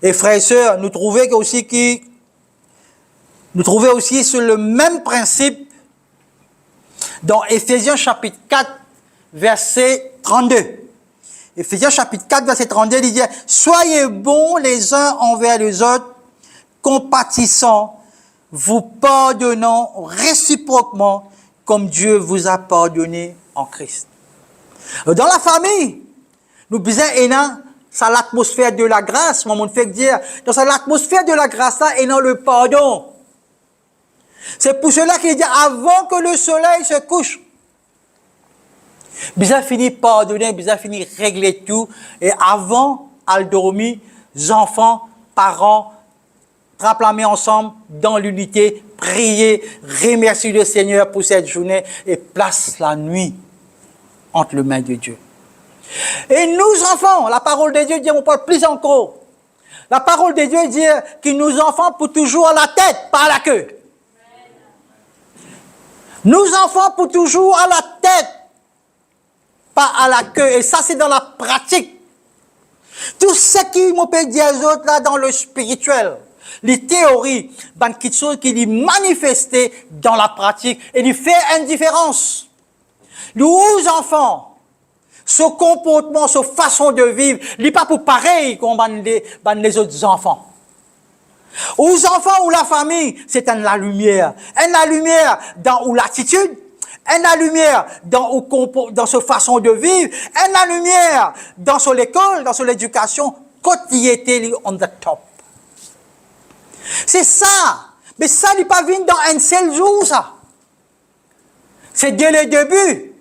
Et frères et sœurs, nous trouvons aussi sur le même principe dans Éphésiens chapitre 4, verset 32. Éphésiens chapitre 4, verset 32, il dit « Soyez bons les uns envers les autres, compatissants, vous pardonnant réciproquement, comme Dieu vous a pardonné en Christ. » Dans la famille, nous disons, c'est l'atmosphère de la grâce, mon fait dire, dans l'atmosphère de la grâce là, et dans le pardon. C'est pour cela qu'il dit, avant que le soleil se couche, Bizarre fini pardonner, bizarre fini régler tout, et avant, à dormir, enfants, parents, proclamer ensemble dans l'unité, prier, remercier le Seigneur pour cette journée, et place la nuit entre les mains de Dieu. Et nous, enfants, la parole de Dieu dit, on parle plus encore. La parole de Dieu dit que nous, enfants, pour toujours à la tête, pas à la queue. Nous, enfants, pour toujours à la tête, pas à la queue. Et ça, c'est dans la pratique. Tout ce qui m'ont peut dire aux autres, là, dans le spirituel, les théories, ben, quelque chose qui est manifesté dans la pratique et qui fait une différence. Nous, enfants, ce comportement, cette façon de vivre, il n'est pas pour pareil comme les autres enfants. Aux enfants ou la famille, c'est la lumière. La lumière dans l'attitude, la lumière dans cette façon de vivre, la lumière dans l'école, dans l'éducation, quand il était on the top. C'est ça. Mais ça n'est pas venu dans un seul jour, ça. C'est dès le début.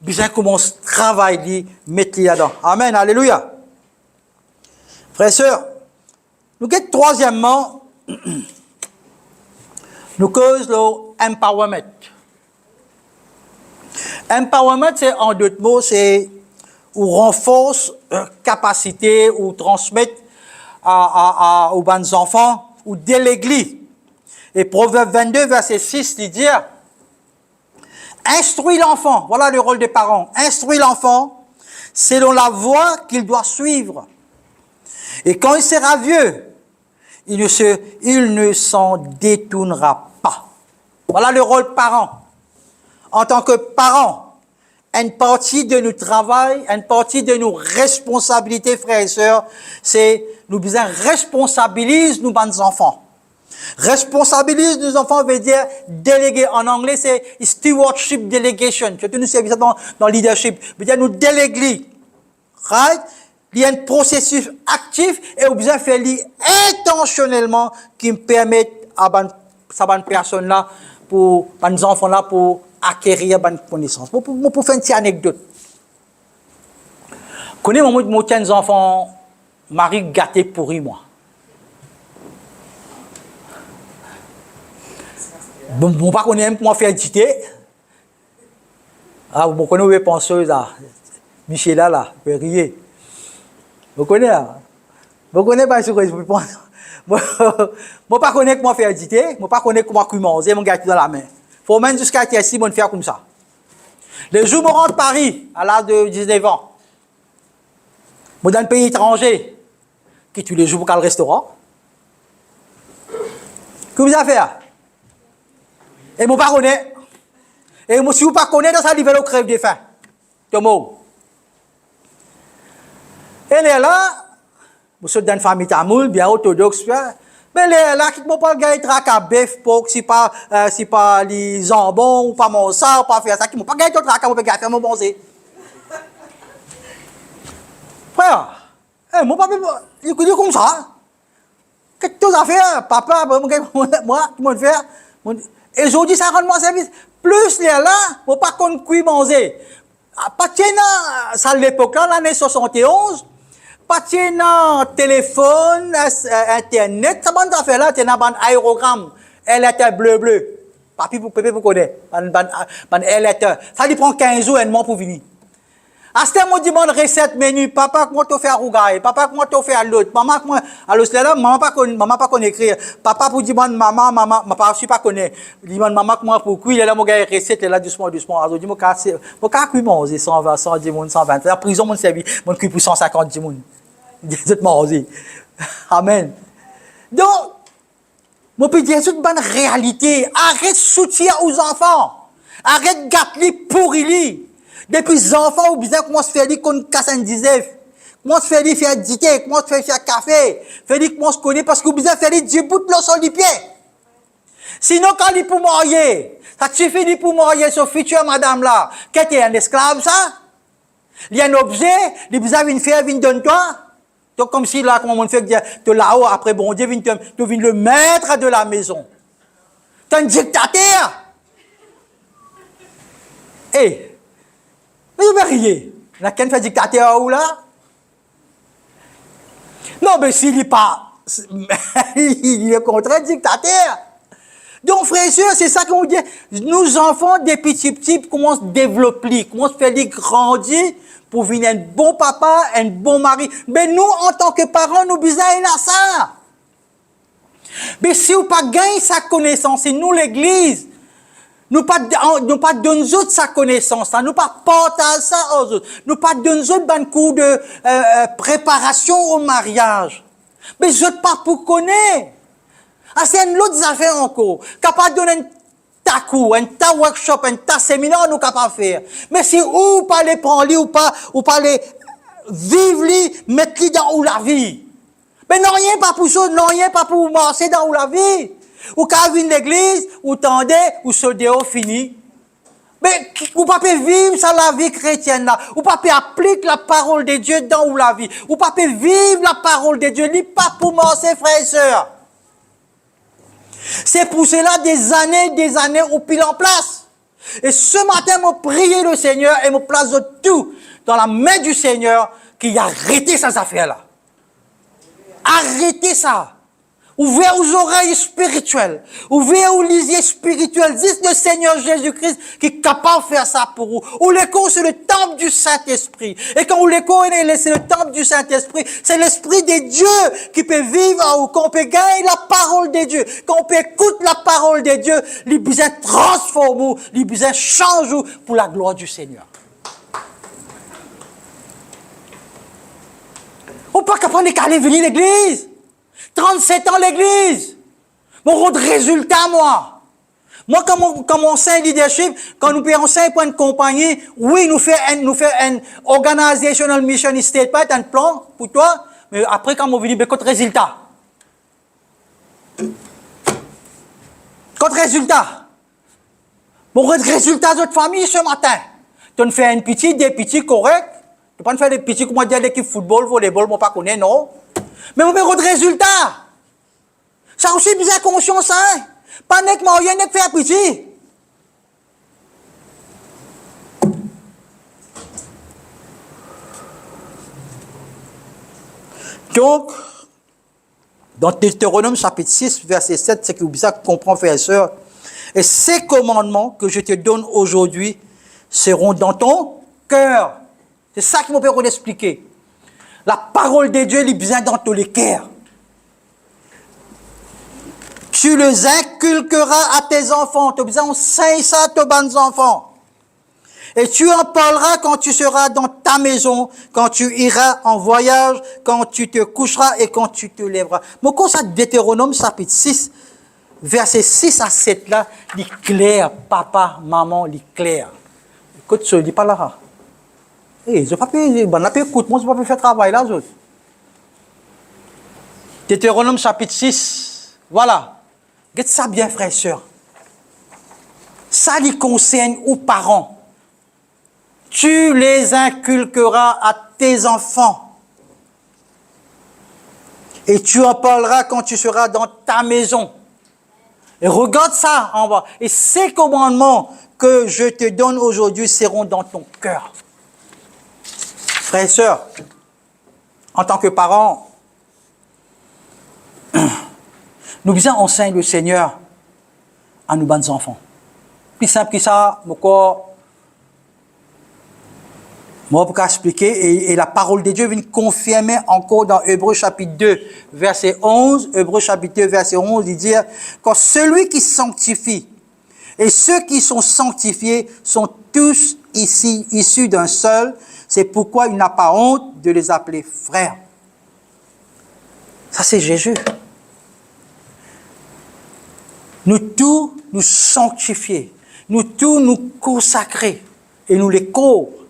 Bien commence à travailler, mettre là-dedans. Amen, alléluia. Frères et sœurs, nous avons troisièmement, nous cause l'empowerment. Empowerment, c'est en d'autres mots, c'est ou renforce capacité ou transmettre aux bons enfants ou déléguer. Et Proverbe 22, verset 6, il dit instruis l'enfant, voilà le rôle des parents. Instruis l'enfant selon la voie qu'il doit suivre. Et quand il sera vieux, il ne s'en détournera pas. Voilà le rôle parent. En tant que parent, une partie de notre travail, une partie de nos responsabilités, frères et sœurs, c'est nous besoin responsabiliser nos bons enfants. Responsabiliser nos enfants veut dire déléguer. En anglais, c'est stewardship delegation. Tu nous servir dans leadership. Veut dire nous déléguer. Right? Il y a un processus actif et on besoin faire intentionnellement qui me permet à ces personnes-là, pour ces enfants-là, pour acquérir une connaissance. Pour faire une petite anecdote. Je connais mon enfants, mari gâté pourri, moi. Bon, pas qu'on aime comment faire éditer. Ah, vous connaissez les penseuses là. Michel là, peut rier. Vous connaissez là. Vous connaissez pas ce que je pense. Moi, pas connaître comment faire éditer. Moi, pas connaître comment manger mon gâteau dans la main. Faut même jusqu'à ici, mon faire comme ça. Le jour où je rentre à Paris, à l'âge de 19 ans, moi, dans un pays étranger, qui tous les jours pour le restaurant, que vous avez fait? Et moi, pas connaître. Et moi, si vous pas connaissez, dans ça, il va crève de faim. Tomo. Et là, vous êtes dans une famille tamoul, bien orthodoxe, mais là, qui ne peut pas gagner tracas bœuf, porc, si pas les jambons, ou pas mon ça, ou pas faire ça, qui ne peut pas gagner tracas, ou pas gagner mon bon c'est. Frère, mon papa, il dit comme ça. Qu'est-ce que tu as fait, papa, moi, tu m'as fait. Et aujourd'hui, ça rend moi service. Plus les là, faut pas qu'on cuit manger. Pas tiens, ça l'époque là, l'année 71, pas tiens, téléphone, internet, ça bande affaire là, tiens, ban aérogramme. Elle était bleu. Papi pour pépé pour connaître. Ban elle était. Ça lui prend 15 jours et demi pour venir. À ce moment, dit mon recette menu, papa, comment tu fais à rougaille, papa, comment tu fais à l'autre, maman, comment, alors c'est là, maman pas connaît écrire, papa pour dire maman, papa, je suis pas connaît, dit maman, comment pour cuire, là, mon gars, recette, là, doucement, alors, dis, mon cas, cuire, manger, 120, 110 moun, 120, la prison, mon servi, mon cuire pour 150 moun. Des autres manger. Amen. Donc, mon petit Dieu, c'est une bonne réalité. Arrête de soutien aux enfants. Arrête de gâter pourri li. Depuis les enfants, ou bien comment se fait dire qu'on casse un disef. Comment se fait dire faire dité, comment se fait faire café. Fait dire comment se connaît parce que vous bien fait dire Dieu bout le sol du pied. Sinon, quand il pour marier, ça te suffit pour marier sur future madame là. Qu'est-ce un esclave ça? Il y a un objet, il vous avez une fille, il donne toi. Donc, comme si là, comment on fait dire, de là-haut, après, bon Dieu, tu viens le maître de la maison. Tu es un dictateur. Eh, mais vous verriez, la qu'elle fait dictateur où là? Non, mais s'il n'est pas, il est contre dictateur. Donc, frères et sœurs, c'est ça qu'on dit. Nos enfants, des petits, commencent à développer, commencent à faire grandir pour venir un bon papa, un bon mari. Mais nous, en tant que parents, nous besoin de ça. Mais si vous pas gagné sa connaissance, c'est nous l'église. Nous pas donner aux autres sa connaissance, nous pas partager ça aux autres. Nous pas donner aux autres un cours de préparation au mariage. Mais je pas pour connaître. Ah, c'est une autre affaire encore. Capable de donner un tas cours, un tas workshop, un tas séminaire, nous capable de faire. Mais si ou pas les prendre, ou pas les vivre, mettre dans où la vie. Mais non, rien pas pour ça, non, rien pas pour marcher dans où la vie. Ou quand vient l'église, ou tendez, ou se déo fini. Mais vous ne pouvez pas vivre ça la vie chrétienne là. Vous ne pouvez pas appliquer la parole de Dieu dans où la vie. Vous ne pouvez pas vivre la parole de Dieu. Ni pas pour marcher, frères et sœurs. C'est pour cela des années au pile en place. Et ce matin, je prie le Seigneur et je place tout dans la main du Seigneur qui a arrêté ces affaires-là. Arrêtez ça. Ouvrez aux oreilles spirituelles. Ouvrez aux lisiers spirituels. Dites le Seigneur Jésus-Christ qui est capable de faire ça pour vous. Ou l'écho, c'est le temple du Saint-Esprit. Et quand l'écho, c'est le temple du Saint-Esprit, c'est l'Esprit de Dieu qui peut vivre en vous. Quand on peut gagner la parole de Dieu, quand on peut écouter la parole de Dieu, les besoins transforment, les besoins changent pour la gloire du Seigneur. On ne peut pas capable d'aller venir à l'église. 37 ans l'église. Mon rôle de résultat, moi. Moi, comme on sait leadership, quand nous payons 5 points de compagnie, oui, nous fait un organizational mission statement, un plan pour toi, mais après, quand on vient, ben, contre résultat. Contre résultat. Mon rôle de résultat de votre famille ce matin. Tu ne fais des petits corrects. Tu ne peux pas faire des petits, comment dire, l'équipe football, volleyball, moi, pas connaître, non. Mais mon père de résultat. Ça aussi bien conscience, hein. Pas n'est que rien n'est que faire petit. Donc, dans Deutéronome chapitre 6, verset 7, c'est que vous comprendre, frères et sœurs. Et ces commandements que je te donne aujourd'hui seront dans ton cœur. C'est ça que mon père veut expliquer. La parole de Dieu, elle est bien dans tous les cœurs. Tu les inculqueras à tes enfants. Tu as besoin d'enseigner ça à tes bonnes enfants. Et tu en parleras quand tu seras dans ta maison, quand tu iras en voyage, quand tu te coucheras et quand tu te lèveras. Mon conseil de Deutéronome, chapitre 6, verset 6 à 7 là, il est clair. Papa, maman, il est clair. Écoute, je ne dis pas là. Eh, je ne peux pas écouter, moi je ne peux pas faire travail là. Deutéronome chapitre 6, voilà. Regarde ça bien, frères et sœurs. Ça lui concerne aux parents. Tu les inculqueras à tes enfants. Et tu en parleras quand tu seras dans ta maison. Et regarde ça en bas. Et ces commandements que je te donne aujourd'hui seront dans ton cœur. Frères et sœurs, en tant que parents, nous devons enseigner le Seigneur à nos bons enfants. Plus simple que ça, moi, pour expliquer, et la parole de Dieu vient confirmer encore dans Hébreux chapitre 2, verset 11, Hébreux chapitre 2, verset 11, il dit, quand celui qui sanctifie et ceux qui sont sanctifiés sont tous ici issus d'un seul, c'est pourquoi il n'a pas honte de les appeler frères. Ça, c'est Jésus. Nous tous nous sanctifier, nous tous nous consacrer, et nous les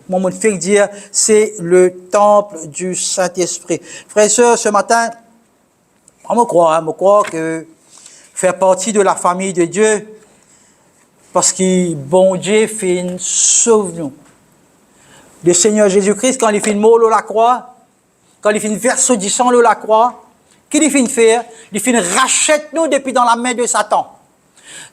mon fait dire, c'est le temple du Saint-Esprit. Frères et sœurs, ce matin, je crois que faire partie de la famille de Dieu, parce que bon Dieu fait une sauve-nous. Le Seigneur Jésus-Christ, quand il fait une mort à la croix, quand il fait une verse du sang à la croix, qu'est-ce qu'il fait faire? Il fait une rachète nous depuis dans la main de Satan.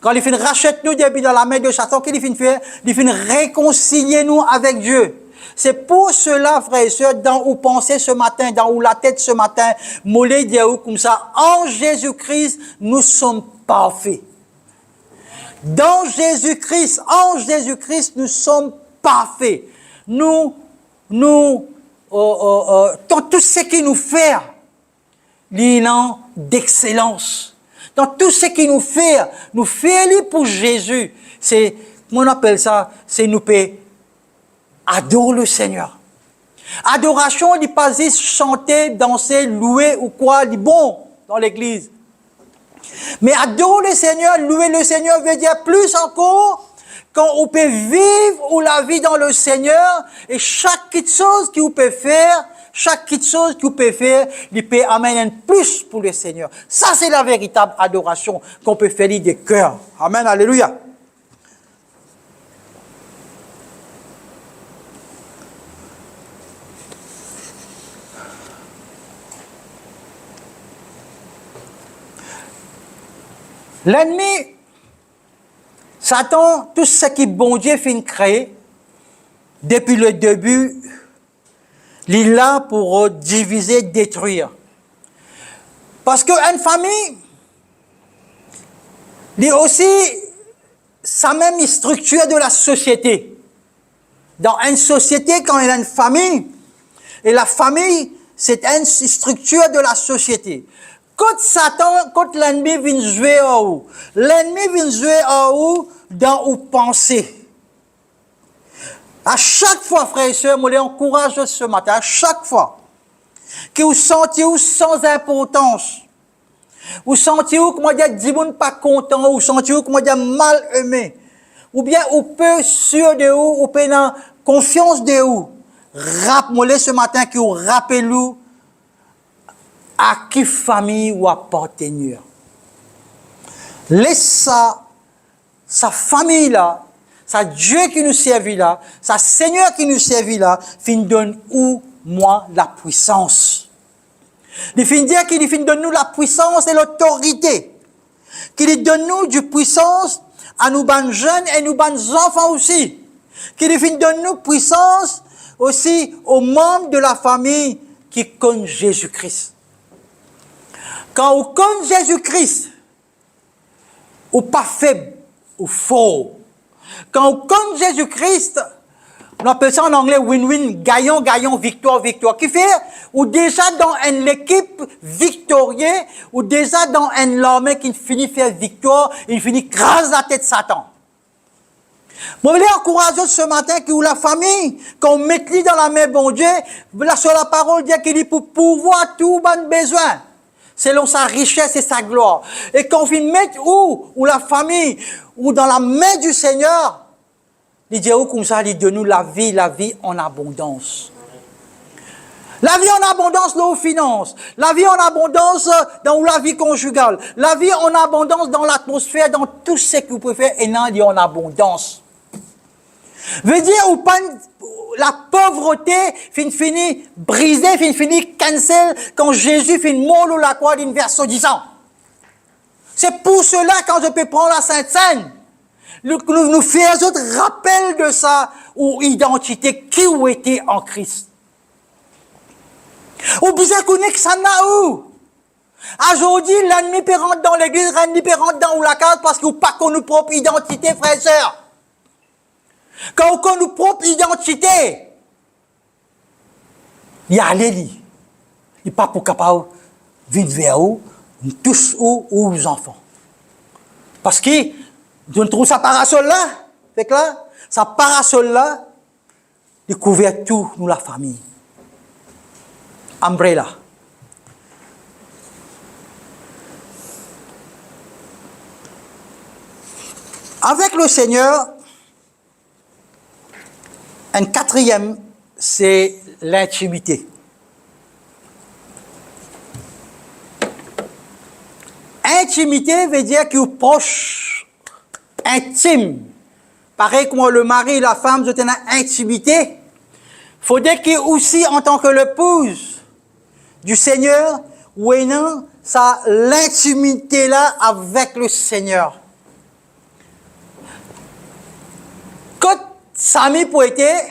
Quand il fait rachète nous depuis dans la main de Satan, qu'est-ce qu'il fait? Il fait réconcilier nous avec Dieu. C'est pour cela, frères et sœurs, dans où penser ce matin, dans où la tête ce matin, mollet diaou comme ça, en Jésus-Christ, nous sommes parfaits. Dans Jésus-Christ, en Jésus-Christ, nous sommes parfaits. Nous, dans tout ce qui nous fait, l'élan d'excellence. Dans tout ce qui nous fait pour Jésus. C'est, on appelle ça, c'est nous payer. Adore le Seigneur. Adoration, il n'est pas juste chanter, danser, louer ou quoi, il est bon dans l'église. Mais adorer le Seigneur, louer le Seigneur veut dire plus encore quand on peut vivre la vie dans le Seigneur et chaque petite chose qu'on peut faire, il peut amener un plus pour le Seigneur. Ça, c'est la véritable adoration qu'on peut faire des cœurs. Amen, alléluia. L'ennemi, Satan, tout ce qui bon Dieu fait créer, depuis le début, il est là pour diviser, détruire. Parce qu'une famille, il est aussi sa même structure de la société. Dans une société, quand il y a une famille, et la famille, c'est une structure de la société. Quand Satan, quand l'ennemi vient jouer à où? L'ennemi vient jouer à où? Dans où penser. À chaque fois, frères et sœurs, moi les encourage ce matin, à chaque fois que vous sentez sans importance, vous sentez que moi dis pas content, vous sentez que moi mal aimé, ou bien vous peu sûr de vous, ou peu dans confiance de vous, rappelez ce matin que vous rappelez-vous à qui famille ou appartenir. Laisse sa famille là, sa Dieu qui nous servit là, sa Seigneur qui nous servit là, fin donne ou moi la puissance. Il fin dire qu'il fin donne nous la puissance et l'autorité. Qu'il donne nous du puissance à nous ban jeunes et nous ban enfants aussi. Qu'il fin donne nous puissance aussi aux membres de la famille qui connaissent Jésus-Christ. Quand on connaît Jésus-Christ, ou pas faible, ou fort. Quand on connaît Jésus-Christ, on appelle ça en anglais win-win, gagnant, victoire. Qui fait, ou déjà dans une équipe victorieuse, ou déjà dans une armée qui finit faire victoire, il finit écraser la tête de Satan. Moi, je voulais encourager ce matin que la famille, quand on met dans la main bon Dieu, sur la parole dit qu'il est pour pouvoir tout bon besoin. Selon sa richesse et sa gloire. Et quand on met où la famille, ou dans la main du Seigneur, il dit où comme ça, il donne nous la vie en abondance. La vie en abondance dans nos finances, la vie en abondance dans la vie conjugale, la vie en abondance dans l'atmosphère, dans tout ce que vous pouvez faire, et non, il y a en abondance. Veut dire, ou pas la pauvreté finit brisée, finit cancel quand Jésus finit mort à la croix d'une version 10 ans. C'est pour cela, quand je peux prendre la Sainte Seine, nous faisons rappel de ça, ou identité, qui ou était en Christ. Ou besoin connaître ça n'a où. Aujourd'hui, l'ennemi peut rentrer dans l'église, l'ennemi peut rentrer dans la case parce qu'il n'a pas connu propre identité, frères et sœurs. Quand on connaît notre propre identité, il y a l'élite. Il n'est pas pour capable de venir vers vous, tous ou aux enfants. Parce que, je trouve sa parasol là, c'est clair? Sa parasol là, il couvre tout, nous, la famille. Umbrella. Avec le Seigneur, un quatrième, c'est l'intimité. Intimité veut dire qu'il est proche, intime. Pareil comme le mari et la femme, ils ont une intimité. Il faudrait qu'il aussi, en tant que l'épouse du Seigneur, ou non, ça l'intimité là avec le Seigneur. Quand Sami pour être,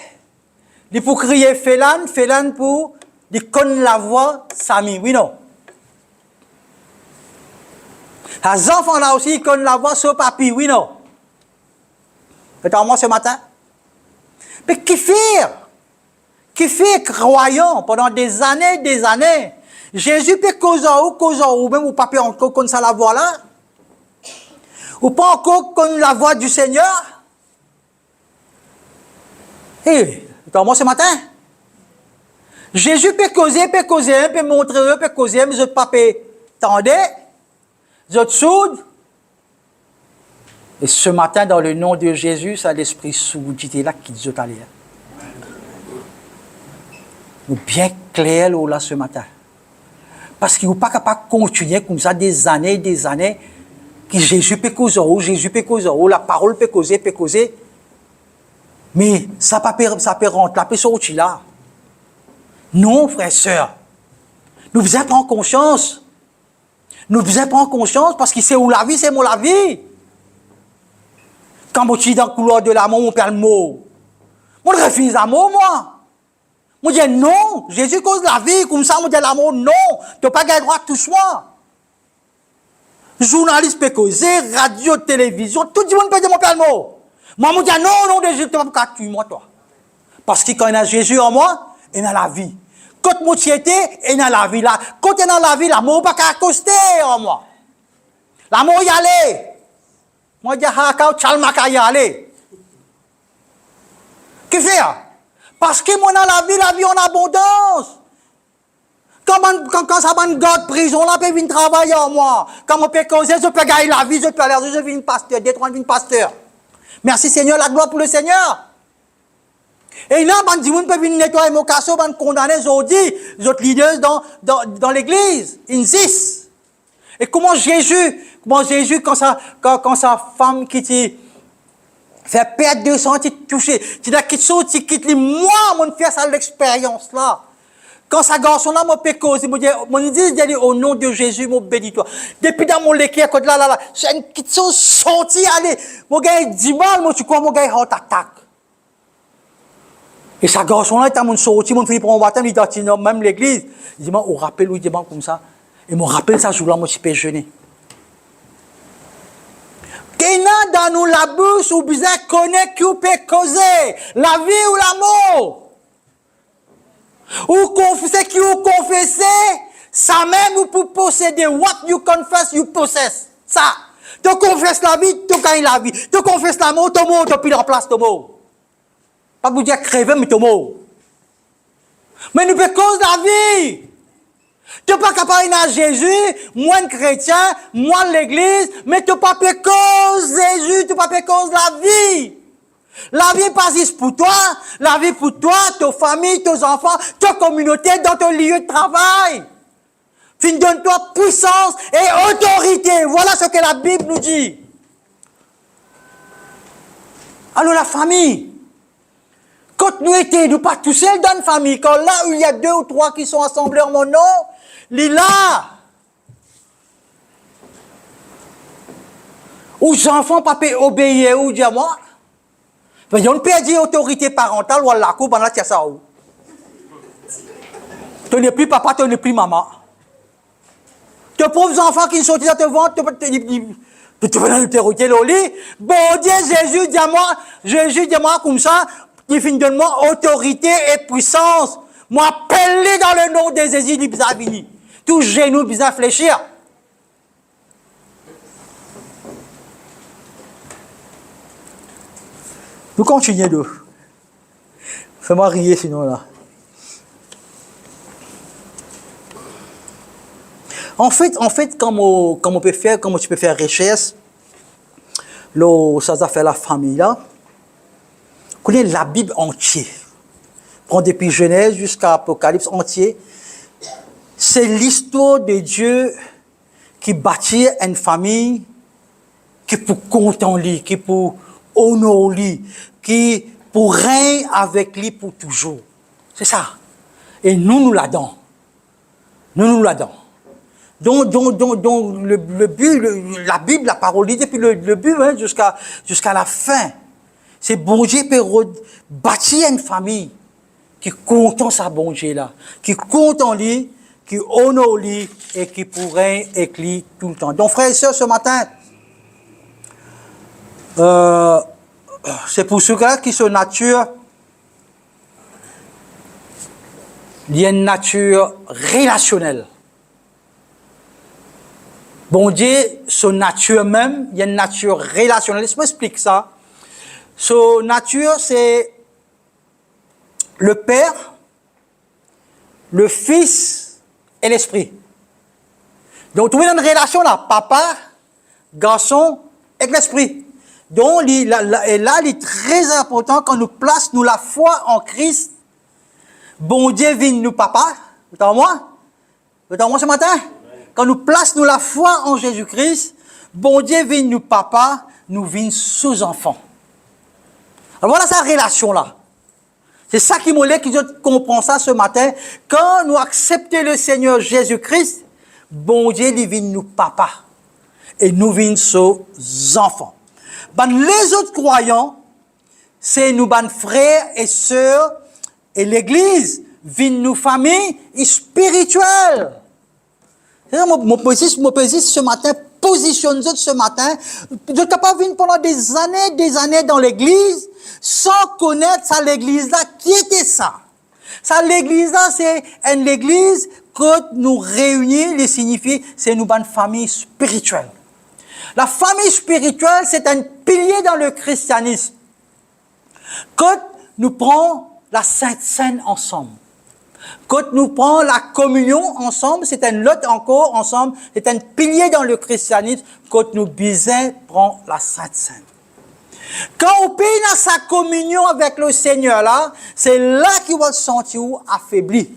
il faut crier Félan, Félan pour dire connaître la voix Sami, oui non. Les enfants là aussi, ils connaissent la voix sur papier, oui non. C'est à moi ce matin. Mais qui fait croyant pendant des années. Jésus peut causer ou même ou pas peut encore connaître la voix là. Ou pas encore connaître la voix du Seigneur. C'est à moi ce matin. Jésus peut causer, peut montrer, peut causer, mais je ne peux pas tendre, je te soude. Et ce matin, dans le nom de Jésus, c'est l'esprit soudité là qui dit allez. Nous bien clair là ce matin. Parce qu'il n'est pas capable de continuer comme ça des années, que Jésus peut causer, la parole peut causer. Mais ça peut rentrer, peut sortir là. Non, frères et sœurs. Nous devons prendre conscience. Nous devons prendre conscience parce que c'est où la vie, c'est moi la vie. Quand je suis dans le couloir de l'amour, mon père le mot. Moi, je refuse l'amour, moi. Moi, je dis non. Jésus cause la vie, comme ça, moi, je dis l'amour, non. Tu n'as pas le droit de tout soi. Journaliste peut causer, radio, télévision, tout le monde peut dire mon père le mot. Moi, je dis non, Jésus, tu ne vas pas tuer moi, toi. Parce que quand il y a Jésus en moi, il y a la vie. Quand moi, il y a la vie là. Quand il y a la vie, l'amour n'est pas accoster en moi. L'amour y aller. Moi, je dis, chalmaka y aller. Qu'est-ce que c'est? Parce que moi, dans la vie en abondance. Quand ça va garde prison, là, peut venir travailler en moi. Quand on peut causer, je peux gagner la vie, je peux aller, je viens pasteur, détruire une pasteur. Merci Seigneur, la gloire pour le Seigneur. Et là, on dit, on peut venir nettoyer mon casseau, on condamner les autres leaders dans l'église. Ils insistent. Et comment Jésus, quand sa femme qui te fait perdre 200, tu te touches, tu as quelque chose, tu quittes les moi, mon fait ça l'expérience là. Quand ça garçon là, mon pécose, il me dit, au nom de Jésus, mon bénis toi. Depuis dans mon léquer, là, c'est une petite chose sortie, allez, mon gars, il dit mal, moi, tu crois, mon gars, il attaque. Et ça garçon là, il t'a mon sorti, mon fils pour un baptême, il dit, même l'église. Il dit, on rappelle, il dit, comme ça. Et mon rappel, ça, jour là, moi, je peux jeûner. Qu'il y a dans nous la bouche, ou besoin de connaître qui peut causer, la vie ou l'amour. Ou confesser qui ou confesser, ça même ou pour posséder. What you confess, you possess. Ça. Tu confesses la vie, tu gagnes la vie. Tu confesses l'amour, ton mot, tu piles en place ton mot. Pas vous dire crever, mais ton mot. Mais nous pouvons cause la vie. Tu n'es pas capable de Jésus, moi un chrétien, moi l'église, mais tu n'es pas cause Jésus, tu n'es pas cause la vie. La vie pas juste pour toi, la vie pour toi, ta famille, tes enfants, ta communauté, dans ton lieu de travail. Donne-toi puissance et autorité. Voilà ce que la Bible nous dit. Alors la famille, quand nous pas tous seuls dans une famille, quand là où il y a 2 ou 3 qui sont assemblés en mon nom, il est là. Aux enfants, pas obéir ou dire moi. Ils ont perdu l'autorité parentale ou la coupe, on ça. Tu n'es plus papa, tu n'es plus maman. Tes pauvres enfants qui sont dans te ventre, tu vas dans l'autorité, lit. Bon Dieu, Jésus, dis-moi comme ça, il finit donne-moi autorité et puissance. Moi, appelle dans le nom de Jésus, il bisa venir. Tout genou bisa fléchir. Nous continuons de. Fais-moi rire sinon là. En fait, comme on peut faire, comme tu peux faire recherche, ça fait la famille là, connais la Bible entière. Prends depuis Genèse jusqu'à Apocalypse entier. C'est l'histoire de Dieu qui bâtit une famille, qui pour compter lui, qui pour honorer lui, qui pour régner avec lui pour toujours. C'est ça. Et nous l'adorons. Nous l'adorons. Donc le but, la Bible, la parole, depuis le but hein, jusqu'à la fin, c'est bon Dieu peut bâtir une famille qui compte en sa bon Dieu là, qui compte en lui, qui honore lui et qui pourrait éclairer tout le temps. Donc frères et sœurs, ce matin, c'est pour ceux-là qui sont nature, il y a une nature relationnelle. Bon Dieu, son nature même, il y a une nature relationnelle. Laisse-moi expliquer ça. Son nature, c'est le Père, le Fils et l'Esprit. Donc, tu es dans une relation là, papa, garçon et l'Esprit. Donc, là, il est très important quand nous place nous la foi en Christ. Bon Dieu vient nous papa. Vous entendez moi? Vous entendez moi ce matin? Quand nous place nous la foi en Jésus-Christ, bon Dieu vient nous papa, nous vient sous-enfants. Alors voilà sa relation là. C'est ça qui m'a qui comprend ça ce matin. Quand nous acceptons le Seigneur Jésus-Christ, bon Dieu vient nous papa. Et nous vient sous-enfants. Ben, les autres croyants, c'est nous, ben, frères et sœurs, et l'Église, vient nous famille spirituelle. Mon position ce matin, positionne-nous ce matin. Je ne peux pas venir pendant des années dans l'église, sans connaître ça, l'église là, qui était ça? Ça, l'église là, c'est une église que nous réunit, les signifie, c'est une bonne famille spirituelle. La famille spirituelle, c'est un pilier dans le christianisme. Quand nous prenons la Sainte Seine ensemble, quand nous prenons la communion ensemble, c'est un lot encore ensemble, c'est un pilier dans le christianisme, quand nous bisons, prend la Sainte Seine. Quand on paye dans sa communion avec le Seigneur là, c'est là qu'il va se sentir affaibli.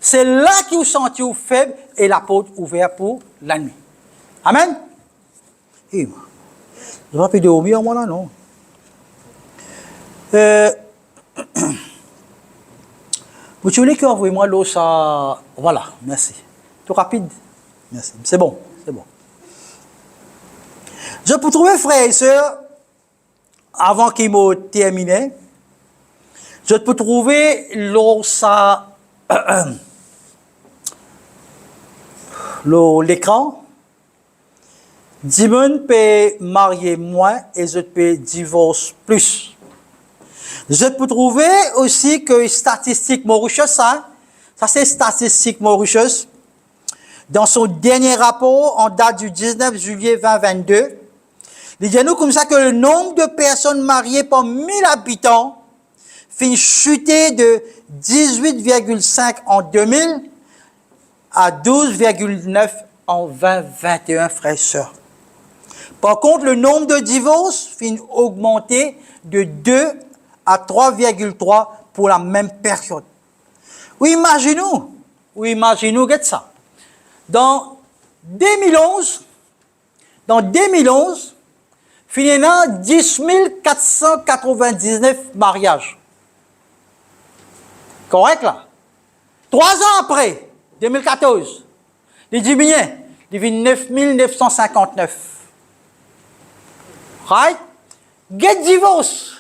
C'est là qu'il va se sentir faible et la porte ouverte pour la nuit. Amen? Et moi, je ne vais pas dormir moi là, non. Vous voulez qu'envoyez-moi l'eau, ça... Voilà, merci. Tout rapide. Merci. C'est bon, c'est bon. Je peux trouver, frères et sœurs, avant qu'il m'ait terminé, je peux trouver l'eau, ça... l'écran. Dimon peut marier moins et je peux divorcer plus. Je peux trouver aussi que Statistique Mauritius, ça c'est Statistique Mauritius, dans son dernier rapport en date du 19 juillet 2022, il dit nous comme ça que le nombre de personnes mariées par 1000 habitants finit chuter de 18,5 en 2000 à 12,9 en 2021, frères et sœurs. Par contre, le nombre de divorces finit augmenter de 2 à 3,3 pour la même période. Oui, imaginez-nous, get ça. Dans 2011, finalement, 10 499 mariages. Correct, là? 3 ans après, 2014, les diminués, il y a 9 959. right? Get divorce.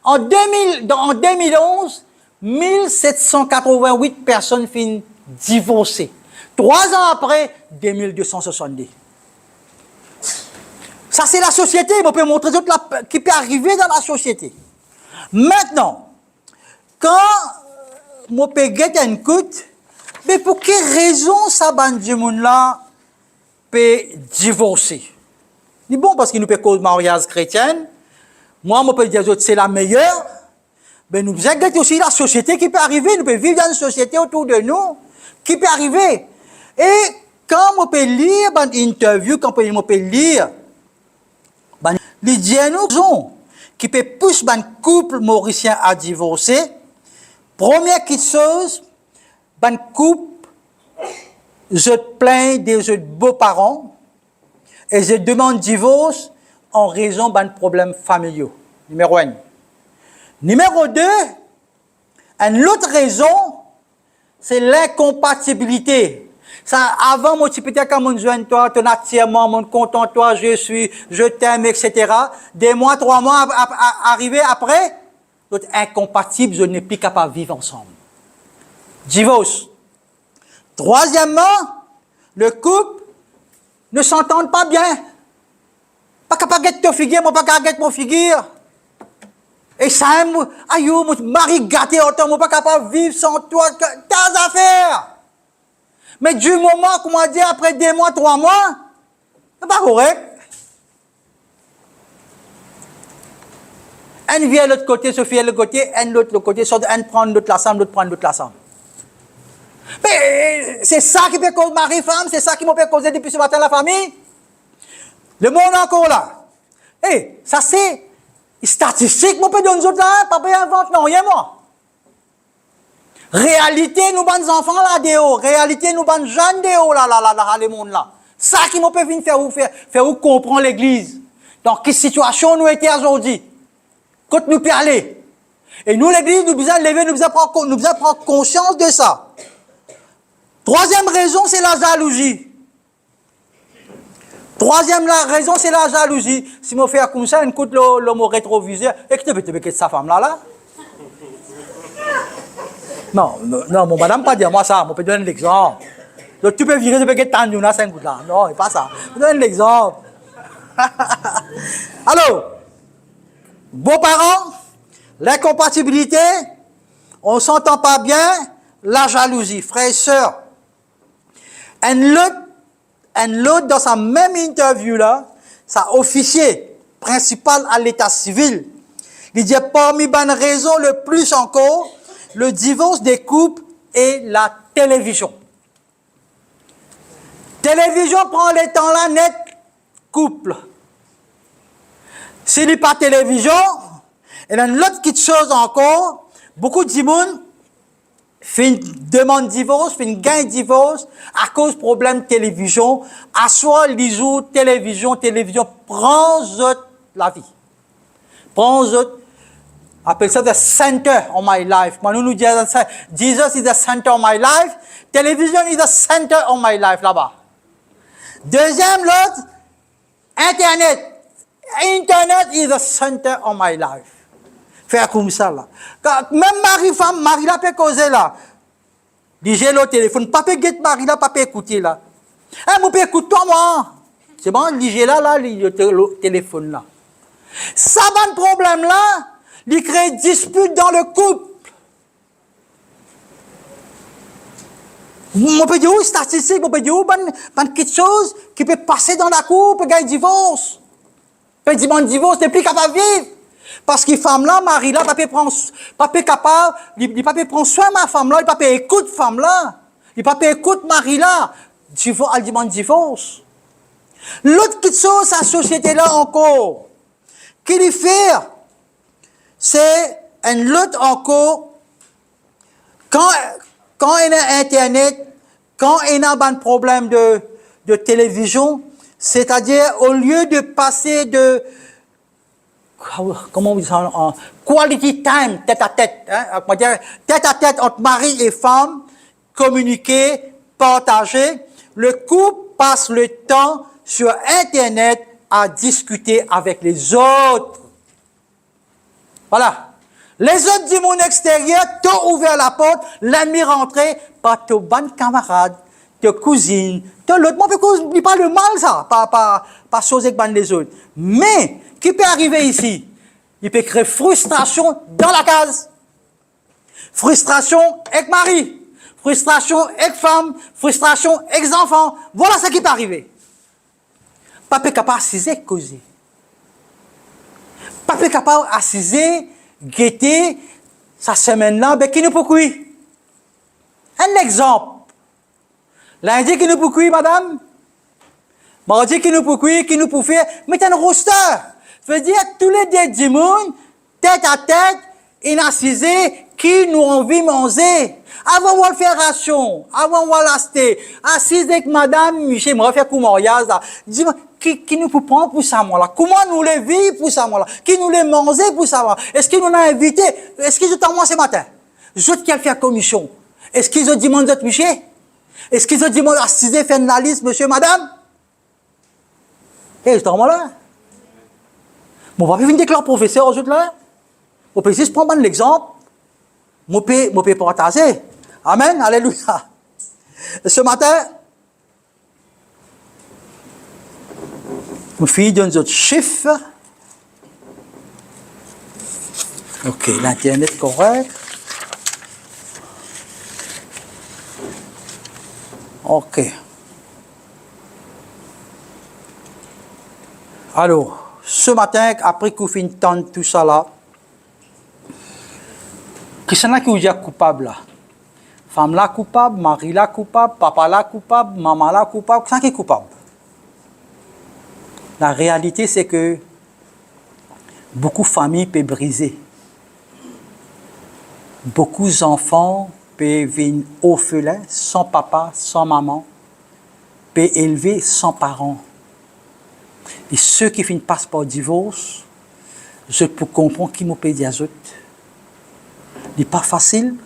En 2011, 1788 personnes finissent divorcées. 3 ans après, 2270. Ça, c'est la société. On peut montrer tout ce qui peut arriver dans la société. Maintenant, quand on peut get un coup, mais pour quelle raison ça, ce monde-là, peut divorcer? C'est bon parce qu'il nous peut cause mariage chrétien. Moi, je peux dire que c'est la meilleure. Mais nous avons aussi la société qui peut arriver. Nous pouvons vivre dans une société autour de nous qui peut arriver. Et quand on peut lire une interview, quand on peut lire les diagnostics qui peut pousser un couple mauricien à divorcer, première chose, un couple, je plains des beaux-parents et je demande divorce en raison d'un problème familial. Numéro 1. Numéro 2, une autre raison, c'est l'incompatibilité. Ça, avant, moi, tu peux dire quand je joins toi, ton attirement, mon content toi, je t'aime, etc. Des mois, 3 mois arrivé après, l'autre incompatible, je n'ai plus capable de vivre ensemble. Divorce. Troisièmement, le couple ne s'entend pas bien. Pas capable de te figure, moi pas capable de mon figure. Et ça, aïe, mon mari gâté autant, moi pas capable de vivre sans toi, tes affaires. Mais du moment, comment dire, après 2 mois, 3 mois, c'est pas correct. Un vient de l'autre côté, Sophie de l'autre côté, un de l'autre côté, un prend l'autre la somme, l'autre prend l'autre la somme. Mais c'est ça qui peut causer mari-femme, c'est ça qui m'a fait causer depuis ce matin la famille. Le monde encore là. Et ça c'est statistique, mon peut donner nous autres là, papa invente, non, rien moi. Réalité, nous bonnes enfants là, déo. Réalité, nous bonnes jeunes déo là, le monde là. Ça qui m'a fait venir faire vous comprendre l'église. Dans quelle situation nous étions aujourd'hui. Quand nous peut aller. Et nous, l'église, nous besoin lever, nous besoin prendre conscience de ça. Troisième raison, c'est la jalousie. Troisième raison, c'est la jalousie. Si je fais comme ça, écoute l'homme rétroviseur, et que tu veux sa femme là. Non, mon madame, pas dire moi ça, je peux donner l'exemple. Donc tu peux virer, tu peux get tendu là, 5 gouttes là. Non, c'est pas ça. Je donne l'exemple. Alors, beaux-parents, l'incompatibilité, on ne s'entend pas bien, la jalousie, frères et sœurs. Un l'autre, dans sa même interview là, sa officier principal à l'état civil, il dit parmi les raisons le plus encore, le divorce des couples et la télévision. Télévision prend les temps là net, couple. S'il n'y a pas de télévision, et dans l'autre petite chose encore, beaucoup de monde demande divorce, gagne divorce à cause de problème de télévision. À soi, l'isou, télévision prend la vie. Prend appelle ça the center of my life. Maintenant, nous disons Jesus is the center of my life. Télévision is the center of my life là-bas. Deuxième, l'autre, Internet. Internet is the center of my life. Faire comme ça là. Même mari-femme, Marie là peut causer là. J'ai le téléphone, papa get Marie là, papa écouter là. Eh, mon père écoute toi moi. C'est bon, j'ai là, le téléphone là. Ça va le problème là, il crée dispute dans le couple. On peut dire où statistique, on peut dire où quelque chose qui peut passer dans la cour pour gagner divorce. Peut dire un divorce, n'est plus capable de vivre. Parce que femme là, mari là, papa capable, il papa prend soin de ma femme là, il papa écoute femme là, il papa écoute mari là, elle demande divorce. L'autre petite chose, la société là encore, qui lui fait, c'est un l'autre encore, quand il y a Internet, quand il y a un problème de télévision, c'est-à-dire au lieu de passer de comment on dit ça, quality time, tête à tête, hein, tête à tête entre mari et femme, communiquer, partager, le couple passe le temps sur Internet, à discuter avec les autres. Voilà. Les autres du monde extérieur t'ont ouvert la porte, l'ennemi rentré par tes bonnes camarades, tes cousines, tes l'autre. Moi, je ne dis pas le mal, ça, pas chose avec les autres. Mais, qui peut arriver ici? Il peut créer frustration dans la case. Frustration avec mari, frustration avec femme, frustration avec enfants. Voilà ce qui peut arriver. Pas capable d'assiser, causer. Pas capable d'assiser, guetter sa semaine-là, ben qui nous peut cuire? Un exemple. Lundi qui nous peut cuire, madame? Mardi qui nous peut cuire, qui nous peut faire? Mais un roster. Ça veut dire tous les deux du monde, tête à tête, une assisé qui nous envie de manger. Avant de faire ration, avant de l'acheter, assise avec madame Michel, moi, faire comme mariage, là. Dis-moi, qui nous peut prendre pour ça, moi, là? Comment nous les vivre pour ça, moi, là? Qui nous les manger pour ça, moi? Est-ce qu'ils nous ont invité? Est-ce qu'ils ont moi ce matin? Je qui a fait commission. Est-ce qu'ils ont demandé de Michel? Est-ce qu'ils ont demandé assiser, faire une liste, monsieur, madame? Eh, je moi là. Mon papa vient déclarer professeur aujourd'hui là. On peut juste prendre l'exemple. Mon père partager. Amen. Alléluia. Ce matin, mon fille donne d'autres chiffres. Ok, l'internet correct. Ok. Alors, ce matin, après qu'on finit de tout ça là, qu'est-ce qui est coupable là? Femme là coupable, mari là coupable, papa là coupable, maman là coupable, qui est coupable? La réalité, c'est que beaucoup de familles peuvent briser. Beaucoup d'enfants peuvent venir orphelins, sans papa, sans maman, peuvent élever sans parents. Et ceux qui finissent par divorce, je peux comprendre qui m'ont payé à eux. Ce n'est pas facile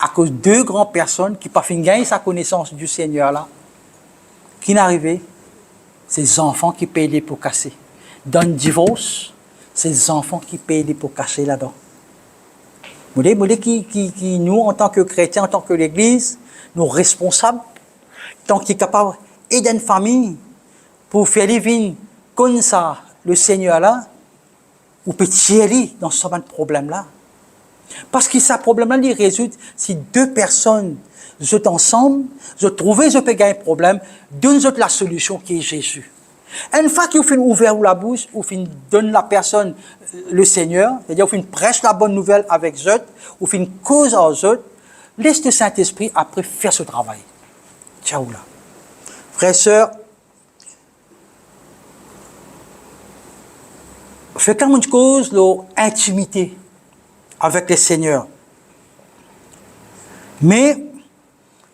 à cause de deux grandes personnes qui n'ont pas fini gagner sa connaissance du Seigneur là. Qui n'arrivait? Ces enfants qui payent les pots cassés. Dans le divorce, ces enfants qui payent les pots cassés là-dedans. Vous voyez qui nous, en tant que chrétiens, en tant que l'Église, nous responsables, tant qu'ils sont capables d'aider une famille pour faire les vignes comme ça, le Seigneur là, ou peut tirer dans ce problème là. Parce que ce problème là, il résulte si deux personnes sont ensemble, je trouve, je peux gagner un problème, donne la solution qui est Jésus. Une fois que vous ouvert la bouche, vous donne la personne le Seigneur, c'est-à-dire vous prêche la bonne nouvelle avec eux, vous cause aux autres, laisse le Saint-Esprit après faire ce travail. Ciao là. Frères et sœurs, fait quand même cause leur intimité avec le Seigneur. Mais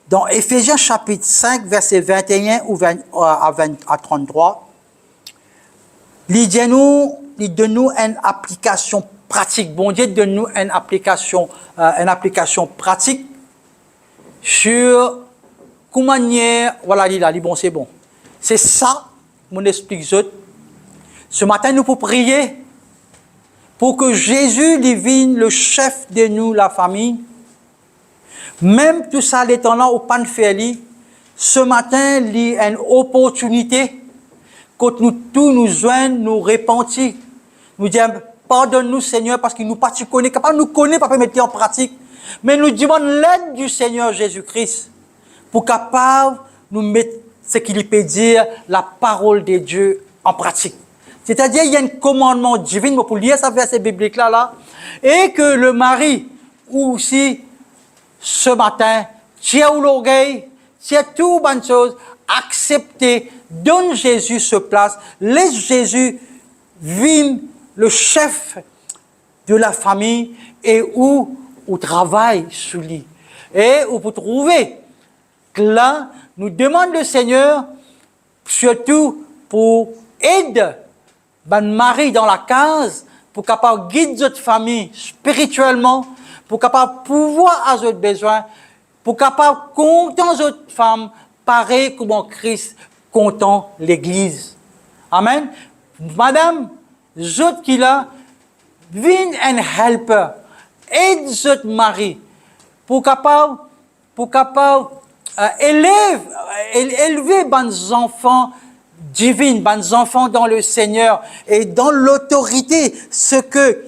dans Éphésiens chapitre 5, verset 21 à 33, il donne nous une application pratique. Bon Dieu donne nous une application pratique sur comment voilà, il bon, c'est bon. C'est ça, mon explique ce matin, nous pouvons prier pour que Jésus devienne le chef de nous, la famille. Même tout ça, l'étant là au pan de ce matin, il y a une opportunité quand nous tous nous joignent, nous repentir. Nous disons, pardonne-nous Seigneur, parce qu'il nous pas connaît, capable nous connaît, pas mettre en pratique. Mais nous demandons l'aide du Seigneur Jésus-Christ pour capable nous mettre ce qu'il peut dire, la parole de Dieu en pratique. C'est-à-dire, il y a un commandement divin, pour lire ce verset biblique là, et que le mari, ou aussi, ce matin, tiens ou l'orgueil, tiens tout bonne chose, accepter, donne Jésus ce place, laisse Jésus vivre le chef de la famille et où travaille sur lui. Et où vous trouvez que là, nous demandons le Seigneur, surtout pour aider ben mari dans la case, pour capable guider notre famille spirituellement, pour capable pouvoir à notre besoin, pour capable compter notre femme, pareil comme Christ comptant l'Église. Amen. Madame, zot qui là, viens and helper. Aide zot mari. Pour capable élever bons enfants divines, bons enfants dans le Seigneur et dans l'autorité, ce que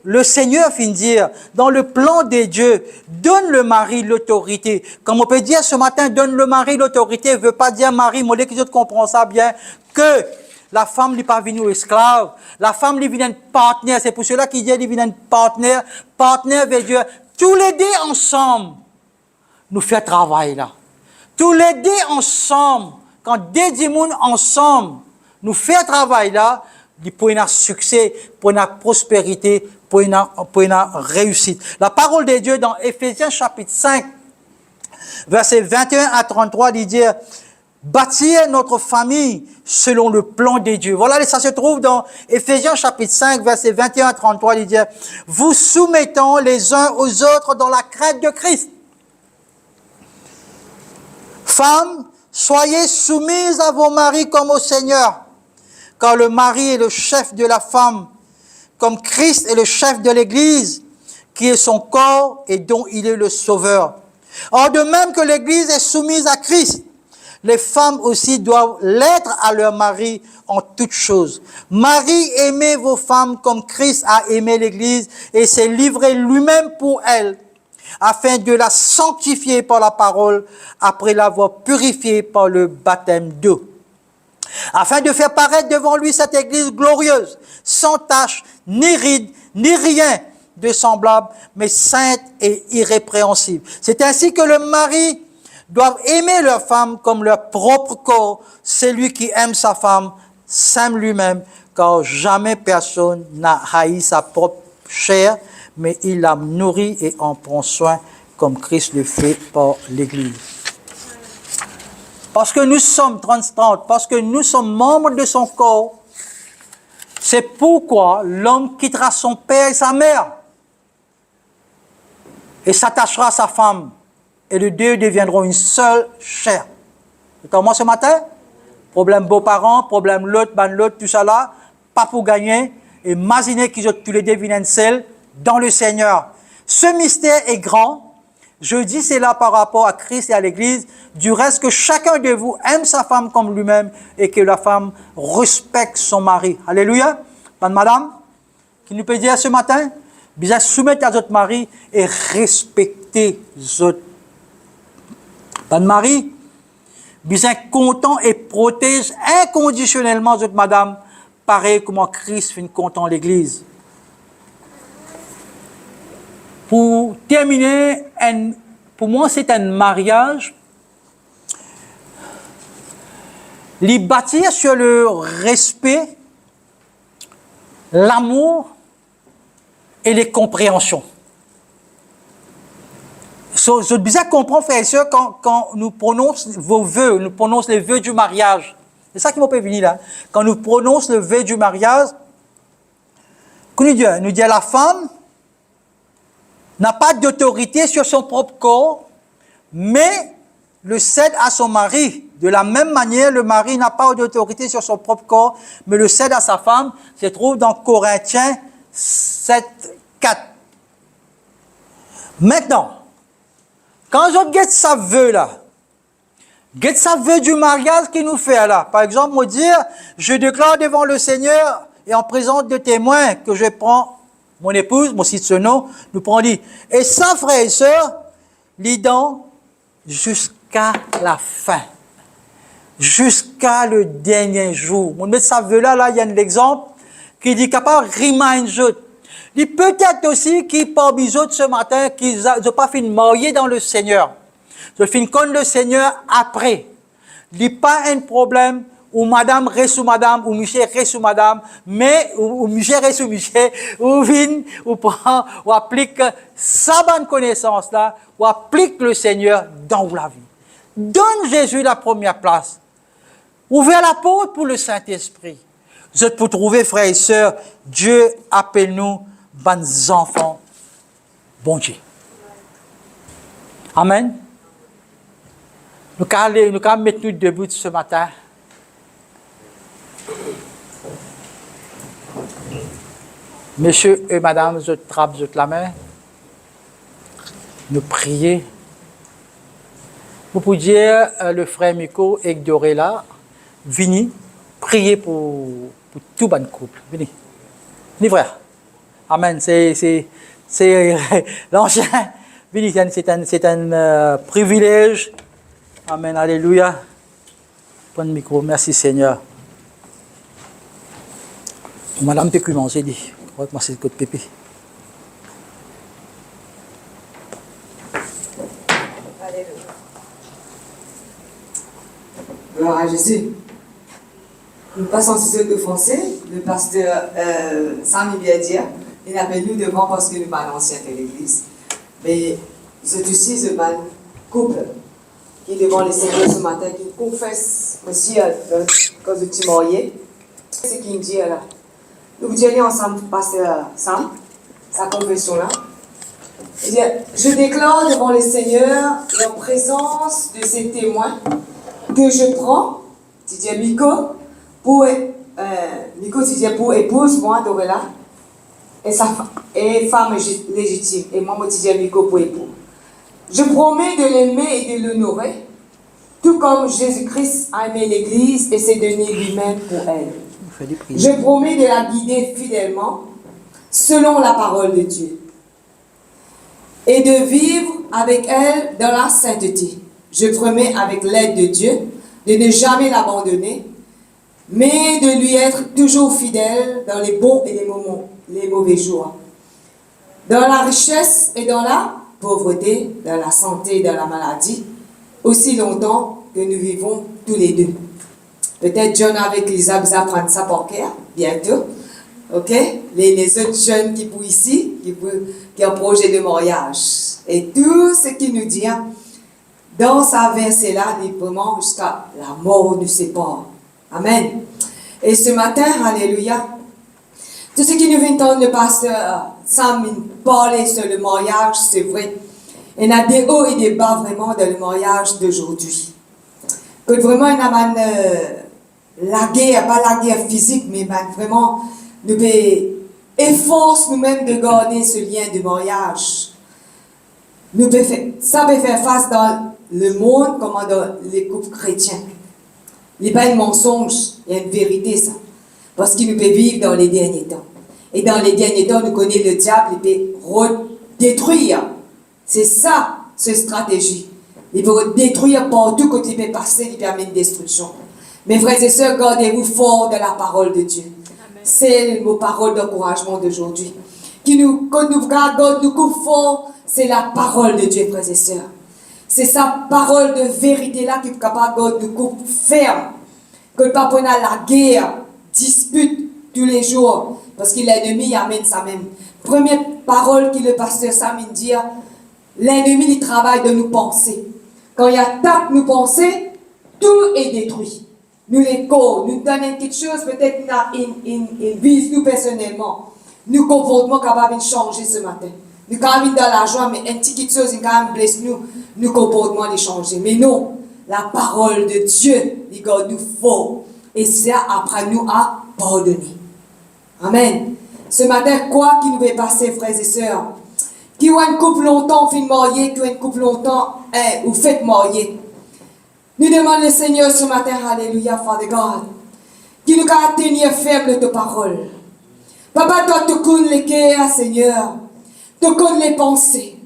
le Seigneur finit de dire, dans le plan de Dieu, donne le mari l'autorité. Comme on peut dire ce matin, donne le mari l'autorité, ne veut pas dire mari, moi, les autres comprennent ça bien, que la femme n'est pas venue esclave, la femme lui vient partenaire, c'est pour cela qu'il dit qu'il vient partenaire avec Dieu. Tous les deux ensemble, nous faisons travail là. Tous les deux ensemble, quand deux démons ensemble, nous faisons travail là, pour un succès, pour une prospérité, pour une réussite. La parole de Dieu dans Éphésiens chapitre 5, versets 21 à 33, il dit bâtir notre famille selon le plan de Dieu. Voilà, ça se trouve dans Éphésiens chapitre 5, versets 21 à 33, il dit vous soumettant les uns aux autres dans la crainte de Christ. Femmes, soyez soumises à vos maris comme au Seigneur, car le mari est le chef de la femme, comme Christ est le chef de l'Église, qui est son corps et dont il est le sauveur. Or, de même que l'Église est soumise à Christ, les femmes aussi doivent l'être à leur mari en toutes choses. Marie, aimez vos femmes comme Christ a aimé l'Église et s'est livré lui-même pour elle, afin de la sanctifier par la parole, après l'avoir purifiée par le baptême d'eau, afin de faire paraître devant lui cette Église glorieuse, sans tache, ni ride, ni rien de semblable, mais sainte et irrépréhensible. C'est ainsi que le mari doivent aimer leur femme comme leur propre corps. Celui qui aime sa femme s'aime lui-même, car jamais personne n'a haï sa propre chair, mais il la nourrit et en prend soin, comme Christ le fait par l'Église. Parce que nous sommes 30, parce que nous sommes membres de son corps, c'est pourquoi l'homme quittera son père et sa mère et s'attachera à sa femme, et les deux deviendront une seule chair. C'est comme moi ce matin? Problème beaux-parents, problème l'autre, tout ça là, pas pour gagner, et imaginez qu'ils ont tous les deux viennent seul dans le Seigneur. Ce mystère est grand. Je dis cela par rapport à Christ et à l'Église. Du reste, que chacun de vous aime sa femme comme lui-même et que la femme respecte son mari. Alléluia. Madame, qui nous peut dire ce matin, bien soumettre à votre mari et respecter votre mari. Bien content et protège inconditionnellement votre madame, pareil comme Christ fait content l'Église. Pour terminer, pour moi c'est un mariage les bâtir sur le respect, l'amour et les compréhensions. Je bien comprendre, frères et sœurs, quand nous prononçons vos vœux, nous prononçons les vœux du mariage. C'est ça qui m'a fait venir là. Quand nous prononçons le vœu du mariage, nous dit à la femme n'a pas d'autorité sur son propre corps, mais le cède à son mari. De la même manière, le mari n'a pas d'autorité sur son propre corps, mais le cède à sa femme. Se trouve dans Corinthiens 7, 4. Maintenant, quand je guette sa vœu là, guette sa vœu du mariage qu'il nous fait là. Par exemple, me dire, je déclare devant le Seigneur et en présence de témoins que je prends mon épouse, mon cite ce nom, nous prenons dit. Et ça, frères et sœurs, l'ident jusqu'à la fin. Jusqu'à le dernier jour. On met sa vœu là, il y a un exemple qui dit capable remind je. Il peut-être aussi qui parmi les autres ce matin qui n'ont pas fini de marier dans le Seigneur. Je finis contre le Seigneur après. Il n'y a pas un problème ou madame reste sous madame, ou Michel reste sous madame, mais ou Michel reste sous Michel, ou vin, ou prend, ou applique sa bonne connaissance là, ou applique le Seigneur dans la vie. Donne Jésus la première place. Ouvrez la porte pour le Saint-Esprit. Vous êtes pour trouver, frères et sœurs, Dieu appelle nous, bons enfants, bon Dieu. Amen. Nous allons mettre nous debout ce matin. Monsieur et madame, je trappe la main. Nous prier. Vous pouvez dire le frère Miko et Dorella, venez prier pour tout bon couple. Venez. Venez frère. Amen. C'est l'ancien. Venez, c'est un privilège. Amen. Alléluia. Prends le micro. Merci Seigneur. Madame peut commencer, dit. Moi, c'est le côté pépé. Alléluia. Gloire à Jésus. Nous passons sur ce français. Le pasteur Sam vient dire, il appelle nous devant parce que nous parlons ancien de l'église. Mais c'est aussi ce couple qui est devant les Seigneurs ce matin, qui confesse aussi quand vous êtes marié. C'est ce qu'il me dit là. Nous vous disons ensemble, pasteur Sam, sa confession là. Je déclare devant le Seigneur la présence de ces témoins que je prends, tu dis Miko, pour épouse, moi, Dorella, et femme légitime, et moi, tu dis Miko pour époux. Je promets de l'aimer et de l'honorer, tout comme Jésus-Christ a aimé l'Église et s'est donné lui-même pour elle. Je promets de la guider fidèlement, selon la parole de Dieu, et de vivre avec elle dans la sainteté. Je promets, avec l'aide de Dieu, de ne jamais l'abandonner, mais de lui être toujours fidèle dans les bons et les mauvais jours, dans la richesse et dans la pauvreté, dans la santé et dans la maladie, aussi longtemps que nous vivons tous les deux. Peut-être John avec Lisa, vous apprendre ça par cœur, bientôt. Ok? Les autres jeunes qui sont ici, qui ont un projet de mariage. Et tout ce qu'il nous dit, dans sa verset-là, dit vraiment jusqu'à la mort nous sépare. Amen. Et ce matin, alléluia, tout ce qui nous vient d'entendre le pasteur Sam parler sur le mariage, c'est vrai. Il y a des hauts et des bas vraiment dans le mariage d'aujourd'hui. Que vraiment, il y a la guerre, pas la guerre physique, mais vraiment, nous efforce nous-mêmes de garder ce lien de mariage. Ça peut faire face dans le monde comme dans les couples chrétiens. Il n'y a pas de mensonge, il y a une vérité, ça. Parce qu'il nous peut vivre dans les derniers temps. Et dans les derniers temps, nous connaissons le diable, il peut détruire. C'est ça, cette stratégie. Il peut détruire partout quand il peut passer, il peut amener une destruction. Mes frères et sœurs, gardez-vous fort de la parole de Dieu. Amen. C'est vos paroles d'encouragement d'aujourd'hui. Quand nous regardons, nous couvrons fort, c'est la parole de Dieu, frères et sœurs. C'est sa parole de vérité là qui est capable de nous couper ferme. Que le papa a la guerre, dispute tous les jours, parce que l'ennemi amène ça même. Première parole que le pasteur Sam dit, l'ennemi il travaille de nous penser. Quand il attaque nos pensées, tout est détruit. Nous les causes, nous donnons quelque chose, peut-être il vise nous personnellement. Nos comportements capables de changer ce matin. Nous sommes dans la joie, mais une petite chose qui blesse nous, nos comportements de changer. Mais non, la parole de Dieu, il garde nous fort. Et ça apprend nous à pardonner. Amen. Ce matin, quoi qui nous va passer, frères et sœurs, qui ont un couple longtemps fin marié, qui ont un couple longtemps ou fait marier. Nous demandons le Seigneur ce matin, alléluia, Father God, qui nous a tenir ferme de ta parole. Papa, toi, tu connais les cœurs, Seigneur. Tu connais les pensées.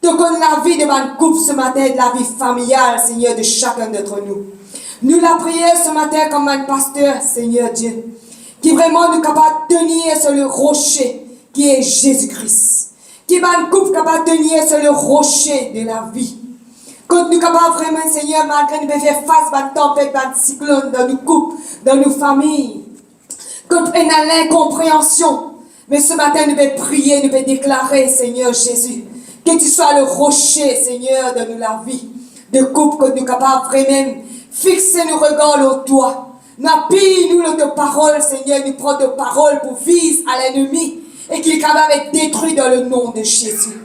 Tu connais la vie de ma couple ce matin, de la vie familiale, Seigneur, de chacun d'entre nous. Nous la prière ce matin comme un pasteur, Seigneur Dieu, qui vraiment nous capable de tenir sur le rocher qui est Jésus-Christ. Qui va une couple capable de tenir sur le rocher de la vie. Quand nous capables vraiment, Seigneur, malgré nous faire face à une tempête, à un cyclone dans nos couples, dans nos familles. Quand nous avons l'incompréhension. Mais ce matin, nous pouvons prier, nous pouvons déclarer, Seigneur Jésus, que tu sois le rocher, Seigneur, de la vie. De couple, que nous sommes capables vraiment fixer nos regards au toi. N'appuie-nous notre parole, Seigneur, nous prenons de parole pour viser à l'ennemi et qu'il est capable d'être détruit dans le nom de Jésus.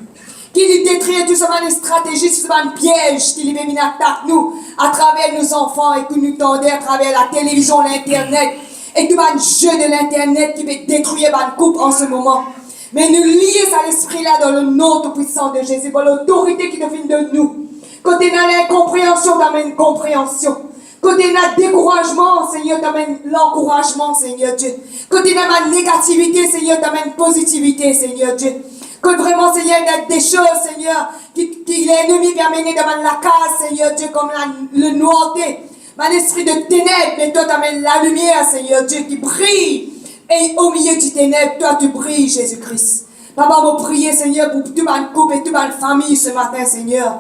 Qu'il détruit tout ce les stratégies, tout ce piège qu'il met en attaque nous à travers nos enfants et que nous tendons à travers la télévision, l'internet et tout le jeu de l'internet qui veut détruire ma couple en ce moment. Mais nous lier à l'esprit là dans le nom tout puissant de Jésus, par l'autorité qui devient de nous. Côté dans l'incompréhension, t'amène compréhension. Côté dans le découragement, Seigneur, t'amène l'encouragement, Seigneur Dieu. Côté dans ma négativité, Seigneur, t'amène positivité, Seigneur Dieu. Que vraiment, Seigneur, il y a des choses, Seigneur, qui l'ennemi peut amener devant la case, Seigneur Dieu, comme le noirté. Un esprit de ténèbres, mais toi, t'amènes la lumière, Seigneur Dieu, qui brille. Et au milieu du ténèbre, toi, tu brilles, Jésus-Christ. Papa, je prie, Seigneur, pour toute ma couple et toute ma famille ce matin, Seigneur.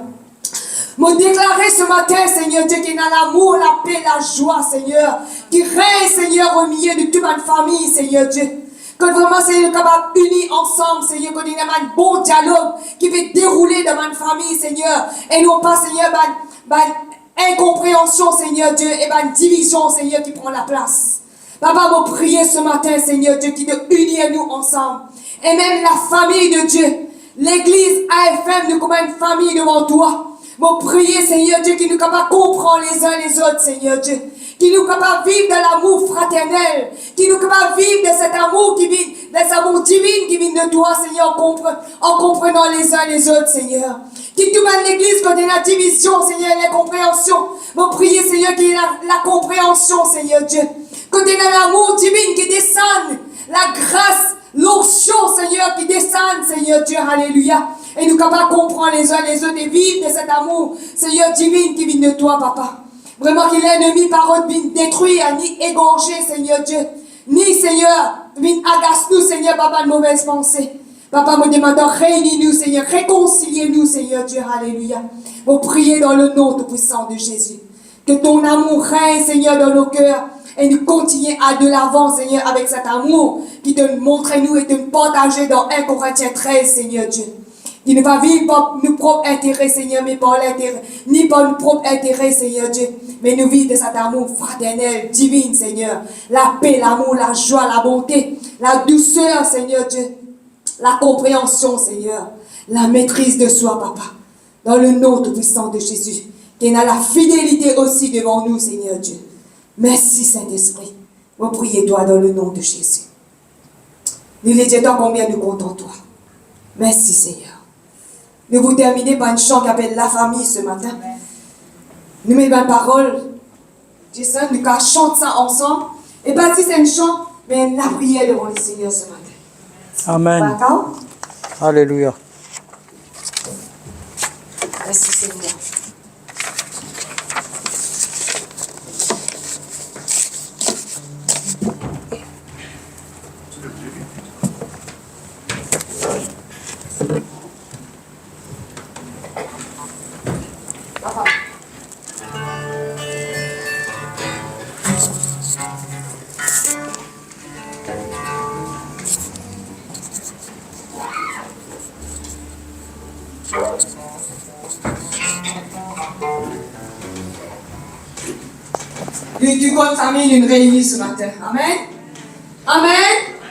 Me déclarer ce matin, Seigneur Dieu, qu'il y a l'amour, la paix, la joie, Seigneur, qui règne, Seigneur, au milieu de toute ma famille, Seigneur Dieu. Que vraiment, Seigneur, capable unis ensemble, Seigneur, qu'on ait un bon dialogue qui va dérouler dans ma famille, Seigneur, et non pas, Seigneur, incompréhension, Seigneur Dieu, et division, Seigneur, qui prend la place. Papa, je prie ce matin, Seigneur Dieu, qui te unit nous ensemble. Et même la famille de Dieu, l'église AFM, nous comme une famille devant toi. Je prie, Seigneur Dieu, qui nous capable de comprendre les uns les autres, Seigneur Dieu. Qui nous capable de vivre de l'amour fraternel. Qui nous capable de vivre de cet amour qui vient, de cet amour divin qui vient de toi, Seigneur, en comprenant les uns les autres, Seigneur. Qui tout mal l'église, quand il y a la division, Seigneur, l'incompréhension. Je prie, Seigneur, qu'il y ait la compréhension, Seigneur Dieu. Quand il y a l'amour divin qui descend, la grâce, l'onction, Seigneur, qui descend, Seigneur Dieu, alléluia. Et nous capables de comprendre les uns les autres et vivre de cet amour, Seigneur divin qui vient de toi, Papa. Vraiment que l'ennemi, parole, vient détruire, ni égorger, Seigneur Dieu. Ni, Seigneur, vient agacer nous, Seigneur, Papa, de mauvaises pensées. Papa, me demandant, réunis-nous, Seigneur, réconciliez-nous, Seigneur Dieu, alléluia. Vous priez dans le nom tout-puissant de Jésus. Que ton amour règne, Seigneur, dans nos cœurs. Et nous continuons à de l'avant, Seigneur, avec cet amour qui te montre nous et te partager dans 1 Corinthiens 13, Seigneur Dieu. Qui ne va vivre par nos propres intérêts, Seigneur, mais par l'intérêt, ni par nos propres intérêts, Seigneur Dieu. Mais nous vivons de cet amour fraternel, divin, Seigneur. La paix, l'amour, la joie, la bonté, la douceur, Seigneur Dieu. La compréhension, Seigneur. La maîtrise de soi, Papa. Dans le nom tout-puissant de Jésus. Qu'il y a la fidélité aussi devant nous, Seigneur Dieu. Merci, Saint-Esprit. Je prie toi dans le nom de Jésus. Nous les disons combien nous comptons toi. Merci, Seigneur. Nous vous terminer par une chant qui appelle La Famille ce matin. Nous mettons la parole. Nous chantons ça ensemble. Et pas si c'est une chant, mais la prière devant le Seigneur ce matin. Amen. D'accord? Alléluia. Merci, Seigneur. Du comme famille, nous réunis ce matin. Amen. Amen.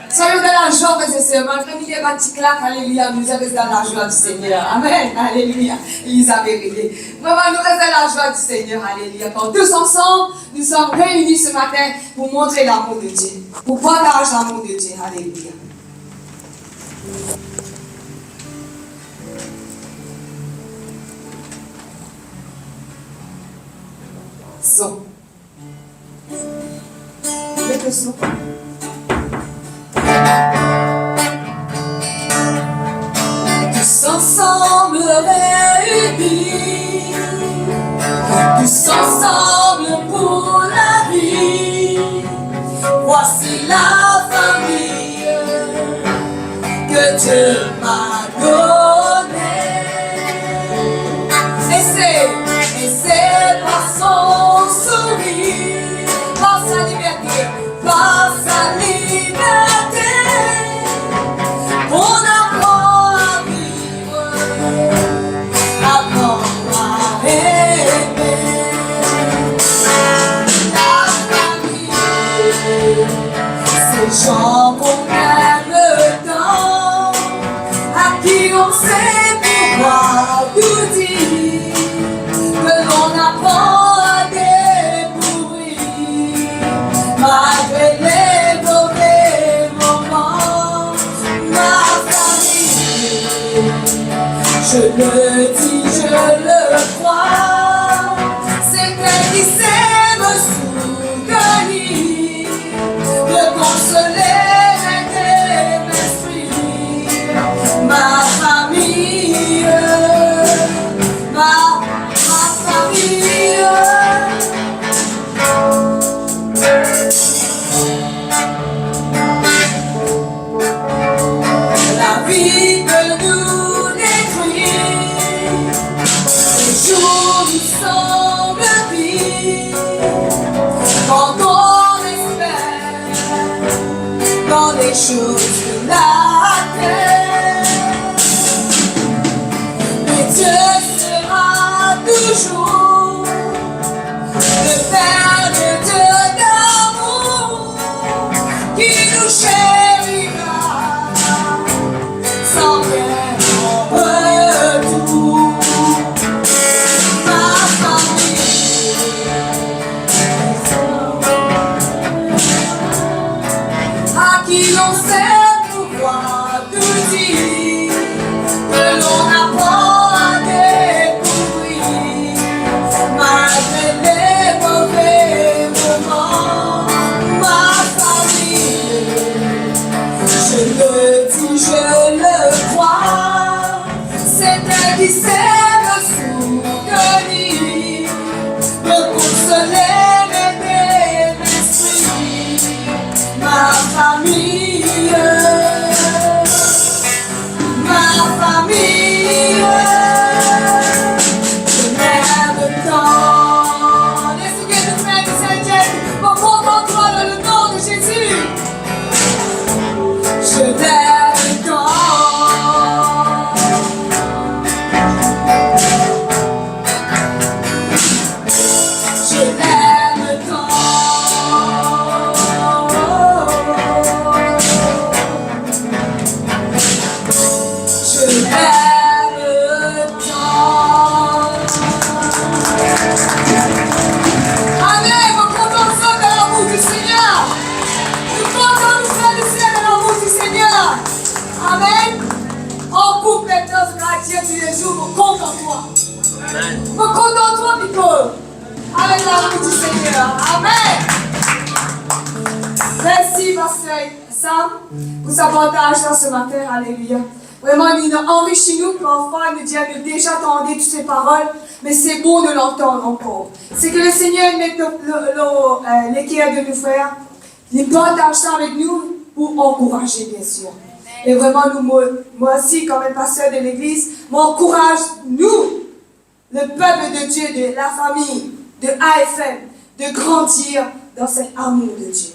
Soyons dans la joie, frères et sœurs. Malgré nous, il y a un petit claque, alléluia. Nous sommes dans la joie du Seigneur. Amen. Alléluia. Il nous a vérifié. Vraiment, nous restons dans la joie du Seigneur. Alléluia. Quand tous ensemble, nous sommes réunis ce matin pour montrer l'amour de Dieu. Pour partager l'amour de Dieu. Alléluia. Son. Avec le son. Tous ensemble réunis, tous ensemble pour la vie. Voici la famille que Dieu m'a donnée. Et c'est par son sourire, par sa liberté, on apprend à vivre, apprend à aimer. La famille, ces gens qu'on aime tant, à qui on sait pouvoir tout dire, que l'on apprend à découvrir, malgré les Je le dis, je le crois, c'est elle qui sait me soutenir, me consoler, m'aider, m'instruire, ma famille, ma famille. La vie que nous détruit, les jours nous semblent pires, quand on espère dans les choses de la terre. Mais Dieu sera toujours le Père de Dieu d'amour qui nous chérira sans rien en retour. Ma famille, à qui l'on sait pouvoir tout dire, que l'on apprend à découvrir, malgré les mauvais moments. Ma famille, je le dis, je le crois, c'est elle qui sait me soutenir, me consoler, m'aider, m'instruire, ma famille, ma famille. Je m'aime tant, les souliers de frère de Saint-Dieu, mon grand toi dans le nom de Jésus. Je l'aime tant. Je l'aime tant. Je l'aime tant. Amen. Mon content soit dans l'amour du Seigneur. Nous comptons nous faire le ciel dans l'amour du Seigneur. Amen. On coupe maintenant ce quartier tous les jours. On compte en toi. On compte en toi, Nico. Avec l'amour du Seigneur. Amen. Merci, Pasteur Sam, pour sa partage dans ce matin. Alléluia. Vraiment, il nous enrichit nous, parfois, il nous dit, nous déjà entendu toutes ces paroles, mais c'est bon de l'entendre encore. C'est que le Seigneur mette l'équerre de nos frères, il partage ça avec nous pour encourager, bien sûr. Et vraiment, moi aussi, comme un pasteur de l'église, m'encourage, nous, le peuple de Dieu, de la famille, de AFM, de grandir dans cet amour de Dieu.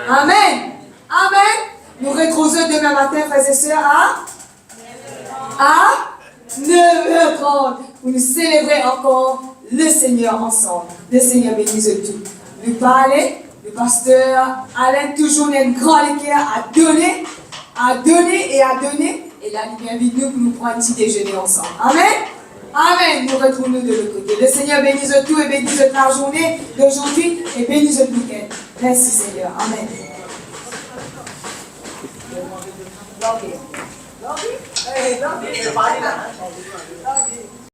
Amen. Amen. Nous retrouvons demain matin, frères et sœurs, à 9h30 pour nous célébrer encore le Seigneur ensemble. Le Seigneur bénisse tout. Nous parler, le pasteur Alain toujours un grand équerre à donner et à donner. Et là, il invite nous pour nous prendre un petit déjeuner ensemble. Amen. Amen. Nous retrouvons de l'autre côté. Le Seigneur bénisse tout et bénisse la journée d'aujourd'hui et bénisse le week-end. Merci Seigneur. Amen. Love you. Love you. Hey, love you.